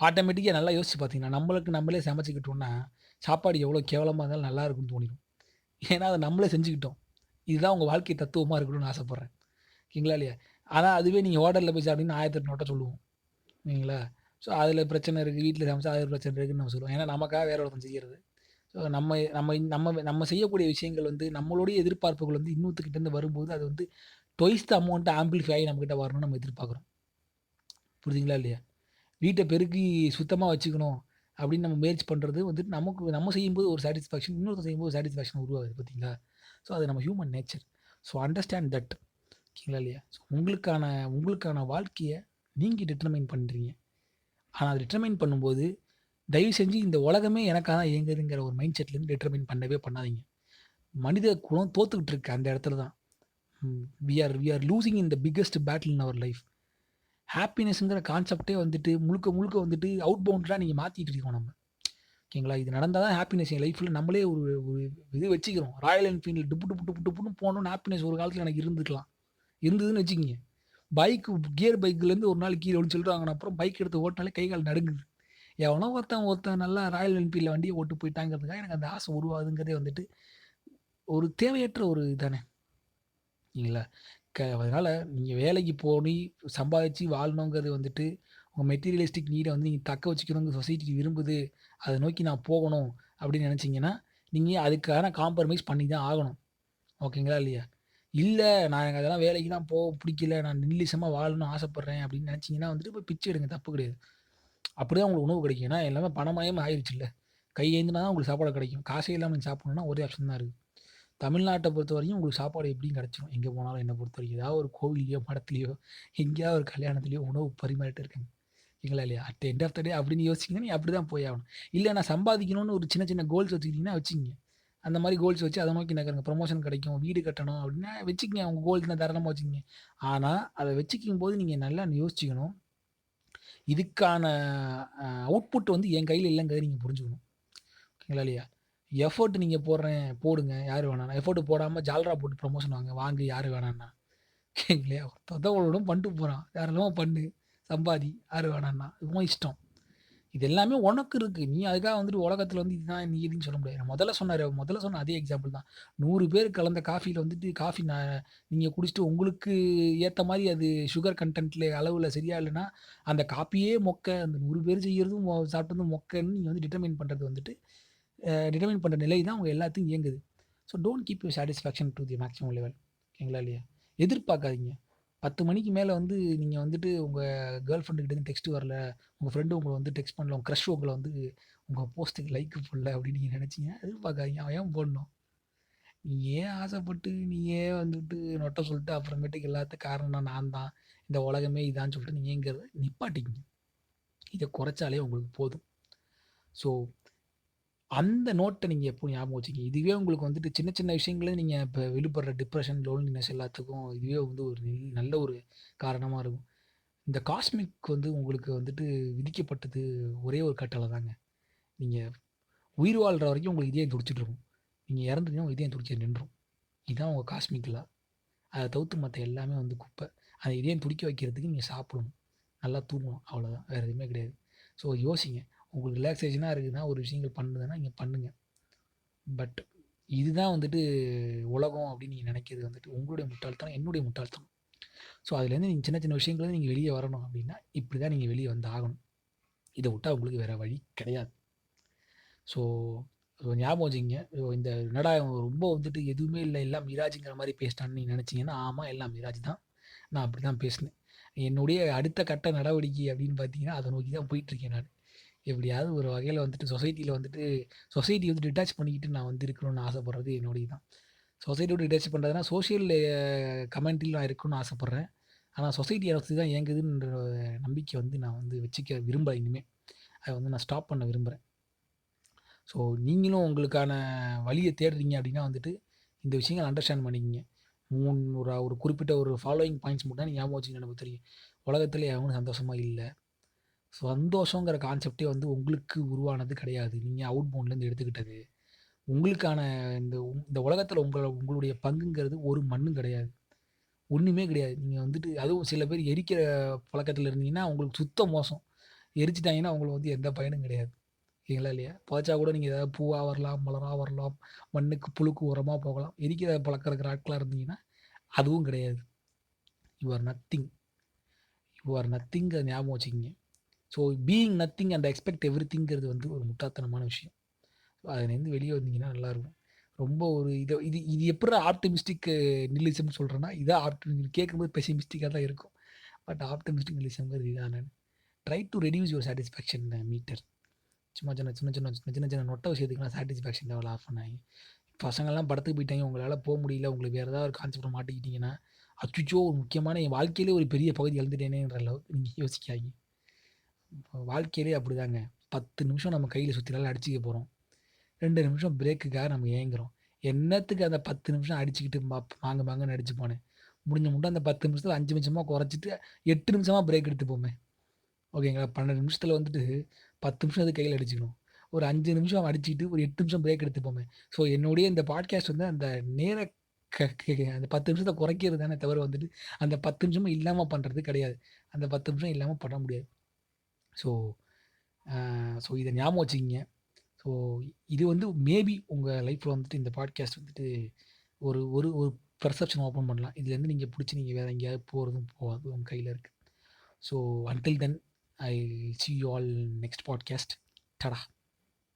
ஆட்டோமேட்டிக்காக நல்லா யோசிச்சு பார்த்தீங்கன்னா, நம்மளுக்கு நம்மளே சமைச்சுக்கிட்டோம்னா, சாப்பாடு எவ்வளோ கேவலமாக இருந்தாலும் நல்லா இருக்கும்னு தோணிடும். ஏன்னா அதை நம்மளே செஞ்சுக்கிட்டோம். இதுதான் உங்கள் வாழ்க்கை தத்துவமாக இருக்கணும்னு ஆசைப்பட்றேன். ஓகேங்களா இல்லையா? ஆனா அதுவே நீங்கள் ஹோட்டல்ல போய் சாப்பிட்டீங்கன்னா 1008 நோட்ட சொல்லுவோம். இல்லைங்களா? ஸோ அதில பிரச்சனை இருக்குது. வீட்ல சமைச்சா அதில பிரச்சனை இருக்குன்னு நம்ம சொல்லுவோம். ஏன்னா நமக்காக வேற ஒருத்தன் செய்யறது. ஸோ நம்ம நம்ம நம்ம நம்ம செய்யக்கூடிய விஷயங்கள் வந்து நம்மளுடைய எதிர்பார்ப்புகள் வந்து இன்னொருத்தர்கிட்டேருந்து வரும்போது, அது வந்து ட்வைஸ் த அமௌண்ட் ஆம்பிளிஃபை ஆகி நம்மகிட்ட வரணும்னு நம்ம எதிர்பார்க்குறோம். புரியுதுங்களா இல்லையா? வீட்ட பெருக்கி சுத்தமா வச்சுக்கணும் அப்படின்னு நம்ம முயற்சி பண்றது வந்துட்டு நமக்கு நம்ம செய்யும்போது ஒரு சாட்டிஸ்ஃபேக்ஷன், இன்னொருத்தர் செய்யும்போது சாட்டிஸ்ஃபேக்ஷன் உருவாகுது பார்த்தீங்களா? ஸோ அது நம்ம human nature. So understand that. ஓகேங்களா இல்லையா? ஸோ உங்களுக்கான உங்களுக்கான வாழ்க்கைய நீங்க டிட்டர்மைன் பண்றீங்க. ஆனா அத டிட்டர்மைன் பண்ணும்போது, தயவு செஞ்சு இந்த உலகமே எனக்காக தான் இயங்குதுங்கிற ஒரு மைண்ட் செட்லேருந்து டிட்டர்மைன் பண்ணவே பண்ணாதீங்க. மனித குலம் தோத்துக்கிட்டு இருக்கு அந்த இடத்துல தான். We are losing in the biggest battle in our life. ஹாப்பினஸ்ங்கிற கான்செப்ட்டே வந்துட்டு முழுக்க முழுக்க வந்துட்டு அவுட் பவுண்டரா நீங்க மாத்திட்டு இருக்கோம் நம்ம. ஓகேங்களா? இது நடந்தா தான் ஹாப்பினஸ் என் லைஃப்ல நம்மளே ஒரு ஒரு இது வச்சுக்கிறோம். ராயல் என்ஃபீல்டு டுப்பு டுப்பு டுப்பு டுப்புன்னு போனோம்னு ஹாப்பினஸ் ஒரு காலத்துல எனக்கு இருந்துக்கலாம். இருந்ததுன்னு வச்சுக்கங்க. பைக் கியர் பைக்லேருந்து ஒரு நாள் கீழ விழுந்து சொல்லிட்டு வாங்குன அப்புறம் பைக் எடுத்து ஓட்டினாலே கை கால் நடுங்குது. எவனோ ஒருத்தன் நல்லா ராயல் என்ஃபீல்ட்ல வண்டிய ஓட்டு போயிட்டாங்கிறதுக்காக எனக்கு அந்த ஆசை உருவாகுதுங்கிறதே வந்துட்டு ஒரு தேவையற்ற ஒரு இதானே. இல்லைங்களா? அதனால நீங்க வேலைக்கு போய் சம்பாதிச்சு வாழணுங்கிறது வந்துட்டு உங்க மெட்டீரியலிஸ்டிக் நீட வந்து நீங்க தக்க வச்சுக்கணுங்கிற சொசைட்டி விரும்புது. அத நோக்கி நான் போகணும் அப்படின்னு நினைச்சீங்கன்னா, நீங்க அதுக்கான காம்ப்ரமைஸ் பண்ணி தான் ஆகணும். ஓகேங்களா இல்லையா? இல்ல நான் எனக்கு அதெல்லாம் வேலைக்கு தான் பிடிக்கல. நான் நில்லிசமா வாழணும்னு ஆசைப்படுறேன் அப்படின்னு நினைச்சீங்கன்னா வந்துட்டு போய் பிச்சை எடுங்க. தப்பு கிடையாது. அப்படிதான் உங்களுக்கு உணவு கிடைக்கும். ஏன்னா எல்லாமே பணமயமா ஆயிருச்சுல்ல. கை ஏந்தினா தான் உங்களுக்கு சாப்பாடு கிடைக்கும். காசே இல்லாம நீங்க சாப்பிடணும்னா ஒரே ஆப்ஷன் தான் இருக்கு. தமிழ்நாட்ட பொறுத்தவரைக்கும் உங்களுக்கு சாப்பாடு எப்படியும் கிடைச்சிரும். எங்க போனாலும் என்ன பொறுத்தவரைக்கும். ஏதாவது ஒரு கோவில்லயோ, மடத்துலயோ, எங்கேயாவது ஒரு கல்யாணத்திலயோ உணவு பரிமாறிட்டு இருக்காங்க. இல்லைங்களா இல்லையா? அட் எண்ட் ஆஃப் த டே அப்படின்னு யோசிச்சீங்கன்னா, நீங்க அப்படிதான் போய் ஆகணும். இல்ல நான் சம்பாதிக்கணும்னு ஒரு சின்ன சின்ன கோல்ஸ் வச்சுக்கிட்டீங்கன்னா வச்சுக்கங்க. அந்த மாரி கோல்ஸ் வச்சு அத நோக்கி நகருங்க. ப்ரமோஷன் கிடைக்கும், வீடு கட்டணும் அப்படின்னா வச்சுக்கங்க. உங்க கோல்ஸ்னா தாராளமா வச்சுக்கங்க. ஆனா, அத வச்சுக்கும்போது நீங்க நல்லா யோசிச்சுக்கணும். இதுக்கான அவுட்புட் வந்து என் கையில இல்லங்கிறத நீங்க புரிஞ்சுக்கணும். ஓகேங்களா இல்லையா? எஃபோர்ட் நீங்க போடுங்க. யாரு வேணாம்னா. எஃபோர்ட் போடாம ஜால்ரா போட்டு ப்ரமோஷன் வாங்கு யாரு வேணாம்னா. ஓகேங்களா? ஒருத்தன் ஒருவனும் பண்ணிட்டு போறான். தாராளமா பண்ணு. சம்பாதி. யாரு வேணாம்னா. இது உன் இஷ்டம். இது எல்லாமே உனக்கு இருக்கு. நீ அதுக்காக வந்துட்டு உலகத்துல வந்து இதுதான் நீ இதுன்னு சொல்ல முடியாது. நான் முதல்ல சொன்ன அதே எக்ஸாம்பிள் தான். 100 பேர் கலந்த காஃபில வந்துட்டு நீங்க குடிச்சிட்டு உங்களுக்கு ஏத்த மாரி அது சுகர் கன்டென்ட்ல அளவுல சரியா இல்லன்னா, அந்த காப்பியே மொக்க. அந்த 100 பேர் செய்யறதும் சாப்பிட்டதும் மொக்கன்னு நீங்க வந்து டிட்டர்மைன் பண்றது வந்துட்டு, டிட்டர்மைன் பண்ற நிலை தான் உங்க எல்லாத்தையும் இயங்குது. So don't keep your satisfaction to the maximum level. ஓகேங்களா இல்லையா? எதிர்பார்க்காதீங்க. 10 மணிக்கு மேல வந்து நீங்க வந்துட்டு உங்க கேர்ள் ஃப்ரெண்ட் கிட்டேருந்து டெக்ஸ்ட் வரல. உங்க ஃப்ரெண்ட் உங்கள வந்து டெக்ஸ்ட் பண்ணல. உங்க கிரஷ் உங்கள வந்து உங்க போஸ்ட்டுக்கு லைக் போடல அப்படின்னு நீங்க நினைச்சீங்கன்னா, எதிர்பார்க்காதீங்க. அவன் ஏன் போடணும்? நீயே ஆசைப்பட்டு, நீயே வந்துட்டு நொட்ட சொல்லிட்டு அப்புறமேட்டுக்கு எல்லாத்துக்கும் காரணம் நான் தான். இந்த உலகமே இதான்னு சொல்லிட்டு நீங்கங்கிறத நிப்பாட்டிக்கங்க. இத குறைச்சாலே உங்களுக்கு போதும். ஸோ அந்த நோட்ட நீங்க எப்பவும் ஞாபகம் வச்சுக்கங்க. இதுவே உங்களுக்கு வந்துட்டு சின்ன சின்ன விஷயங்களே நீங்க இப்ப வெளிப்படுற டிப்ரஷன், லோன்லினஸ் எல்லாத்துக்கும் இதுவே வந்து ஒரு நல்ல ஒரு காரணமா இருக்கும். இந்த காஸ்மிக் வந்து உங்களுக்கு வந்துட்டு விதிக்கப்பட்டது ஒரே ஒரு கட்டளை தாங்க. நீங்க உயிர் வாழ்ற வரைக்கும் உங்களுக்கு இதயம் துடிச்சுட்டு இருக்கும். நீங்க இறந்துட்டீங்கன்னா உங்க இதயம் துடிச்சு நின்றும். இதான் உங்க காஸ்மிக் லா. அத தவிர்த்து மத்த எல்லாமே வந்து குப்பை. அந்த இதயம் துடிக்க வைக்கிறதுக்கு நீங்க சாப்பிடணும். நல்லா தூங்கணும். அவ்வளோதான். வேற எதுவுமே கிடையாது. ஸோ யோசிங்க. உங்களுக்கு ரிலாக்சேஷனா இருக்குதுன்னா, ஒரு விஷயங்கள் பண்ணுதுன்னா, நீங்க பண்ணுங்க. பட் இதுதான் வந்துட்டு உலகம் அப்படின்னு நீங்க நினைக்கிறது வந்துட்டு உங்களுடைய முட்டாள்தனம், என்னுடைய முட்டாள்தனம். ஸோ அதுலேருந்து நீங்கள் சின்ன சின்ன விஷயங்கள்லேருந்து நீங்கள் வெளியே வரணும் அப்படின்னா இப்படி தான் நீங்கள் வெளியே வந்து ஆகணும். இதை விட்டால் உங்களுக்கு வேறு வழி கிடையாது. ஸோ ஞாபகம் வச்சுக்கிங்க. இந்த என்னடா இவன் ரொம்ப வந்துட்டு எதுவுமே இல்லை எல்லாம் மிராஜுங்கிற மாதிரி பேசிட்டான்னு நீங்கள் நினச்சிங்கன்னா, ஆமாம் எல்லாம் மிராஜ் தான். நான் அப்படி தான் பேசினேன். என்னுடைய அடுத்த கட்ட நடவடிக்கை அப்படின்னு பார்த்தீங்கன்னா, அதை நோக்கி தான் போயிட்டுருக்கேன் நான். எப்படியாவது ஒரு வகையில் வந்துட்டு சொசைட்டியில் வந்துட்டு சொசைட்டி வந்து டிட்டாச் பண்ணிக்கிட்டு நான் வந்து இருக்கணும்னு ஆசைப்படுறது என்னுடைய தான். சொசைட்டியோட டிட்டாச் பண்ணுறதுனா சோஷியல் கமெண்ட்ரியில் நான் இருக்கணும்னு ஆசைப்பட்றேன். ஆனால் சொசைட்டி அதை வச்சு தான் இயங்குதுன்ற நம்பிக்கை வந்து நான் வந்து வச்சுக்க விரும்பலை இனிமேல். அதை வந்து நான் ஸ்டாப் பண்ண விரும்புகிறேன். ஸோ நீங்களும் உங்களுக்கான வழியை தேடுறீங்க அப்படின்னா வந்துட்டு இந்த விஷயங்கள் அண்டர்ஸ்டாண்ட் பண்ணிக்கிங்க. ஒரு குறிப்பிட்ட ஒரு ஃபாலோயிங் பாயிண்ட்ஸ் மட்டும் தான் ஞாபகம் வச்சுக்கணும். எனக்கு தெரியும் உலகத்தில் எவனும் சந்தோஷமாக இல்லை. சந்தோஷங்கிற கான்செப்டே வந்து உங்களுக்கு உருவானது கிடையாது. நீங்கள் அவுட் பவுண்ட்லேருந்து எடுத்துக்கிட்டது. உங்களுக்கான இந்த உலகத்தில் உங்களுடைய பங்குங்கிறது ஒரு மண்ணும் கிடையாது. ஒன்றுமே கிடையாது. நீங்கள் வந்துட்டு அதுவும் சில பேர் எரிக்கிற பழக்கத்தில் இருந்தீங்கன்னா உங்களுக்கு சுத்தம் மோசம். எரிச்சிட்டாங்கன்னா உங்களுக்கு வந்து எந்த பயனும் கிடையாது. சரிங்களா இல்லையா? புதைச்சா கூட நீங்கள் ஏதாவது பூவாக வரலாம், மலராக வரலாம், மண்ணுக்கு புழுக்கு உரமாக போகலாம். எரிக்கிற பழக்கம் இருக்கிற ஆட்களாக இருந்தீங்கன்னா அதுவும் கிடையாது. You are nothing. You are நத்திங்கிறத ஞாபகம் வச்சுக்கிங்க. So being nothing and expect எவ்ரிதிங்கிறது வந்து ஒரு முட்டாள்தனமான விஷயம். அதுலேருந்து வெளியே வந்தீங்கன்னா நல்லாயிருக்கும். ரொம்ப ஒரு இது இது இது எப்படி ஆப்டிமிஸ்டிக் நில்லிசம்னு சொல்கிறேன்னா, இதான் கேட்கும்போது பெசிமிஸ்டிக்காக தான் இருக்கும். பட் ஆப்டிமிஸ்டிக் நில்லிசம்ங்கிறது இதான். நான் try to reduce your satisfaction meter. சும்மா சின்ன நொட்ட விஷயத்துக்குலாம் சாட்டிஸ்ஃபேக்ஷன் லெவல் ஆஃப் பண்ணாங்க. பசங்கள்லாம் படத்துக்கு போயிட்டாங்க, உங்களால் போக முடியல, உங்களுக்கு வேறு ஏதாவது ஒரு கான்செப்ட் மாட்டிக்கிட்டீங்கன்னா, அச்சச்சோ ஒரு முக்கியமான என் வாழ்க்கையிலே ஒரு பெரிய பகுதி இழந்துட்டேனேன்ற அளவுக்கு நீங்கள் யோசிக்காதீங்க. வாழ்க்கையிலே அப்படிதாங்க. 10 நிமிஷம் நம்ம கையில் சுற்றினாலும் அடிச்சுக்க போகிறோம். 2 நிமிஷம் பிரேக்குக்காக நம்ம ஏங்குறோம். என்னத்துக்கு அந்த 10 நிமிஷம் அடிச்சுக்கிட்டு மாங்கன்னு அடிச்சு போனேன். முடிஞ்ச மட்டும் அந்த 10 நிமிஷத்தில் 5 நிமிஷமாக குறைச்சிட்டு 8 நிமிஷமாக பிரேக் எடுத்துப்போமே. ஓகேங்களா? 12 நிமிஷத்தில் வந்துட்டு 10 நிமிஷம் அது கையில் அடிச்சுக்கணும். ஒரு 5 நிமிஷம் அடிச்சுக்கிட்டு ஒரு 8 நிமிஷம் பிரேக் எடுத்துப்போமே. ஸோ என்னுடைய இந்த பாட்காஸ்ட் வந்து அந்த நேர அந்த 10 நிமிஷத்தை குறைக்கிறது தானே தவிர வந்துட்டு அந்த 10 நிமிஷமும் இல்லாமல் பண்ணுறது கிடையாது. அந்த 10 நிமிஷம் இல்லாமல் பண்ண முடியாது. ஸோ இதை ஞாபகம் வச்சுக்கிங்க. ஸோ இது வந்து மேபி உங்கள் லைஃப்பில் வந்துட்டு இந்த பாட்காஸ்ட் வந்துட்டு ஒரு ஒரு ஒரு பெர்செப்ஷன் ஓப்பன் பண்ணலாம். இதுலேருந்து நீங்கள் பிடிச்சி நீங்கள் வேறு எங்கேயாவது போகிறதும் போகாது உங்கள் கையில் இருக்குது. So until then I see you all next podcast. Ta-da.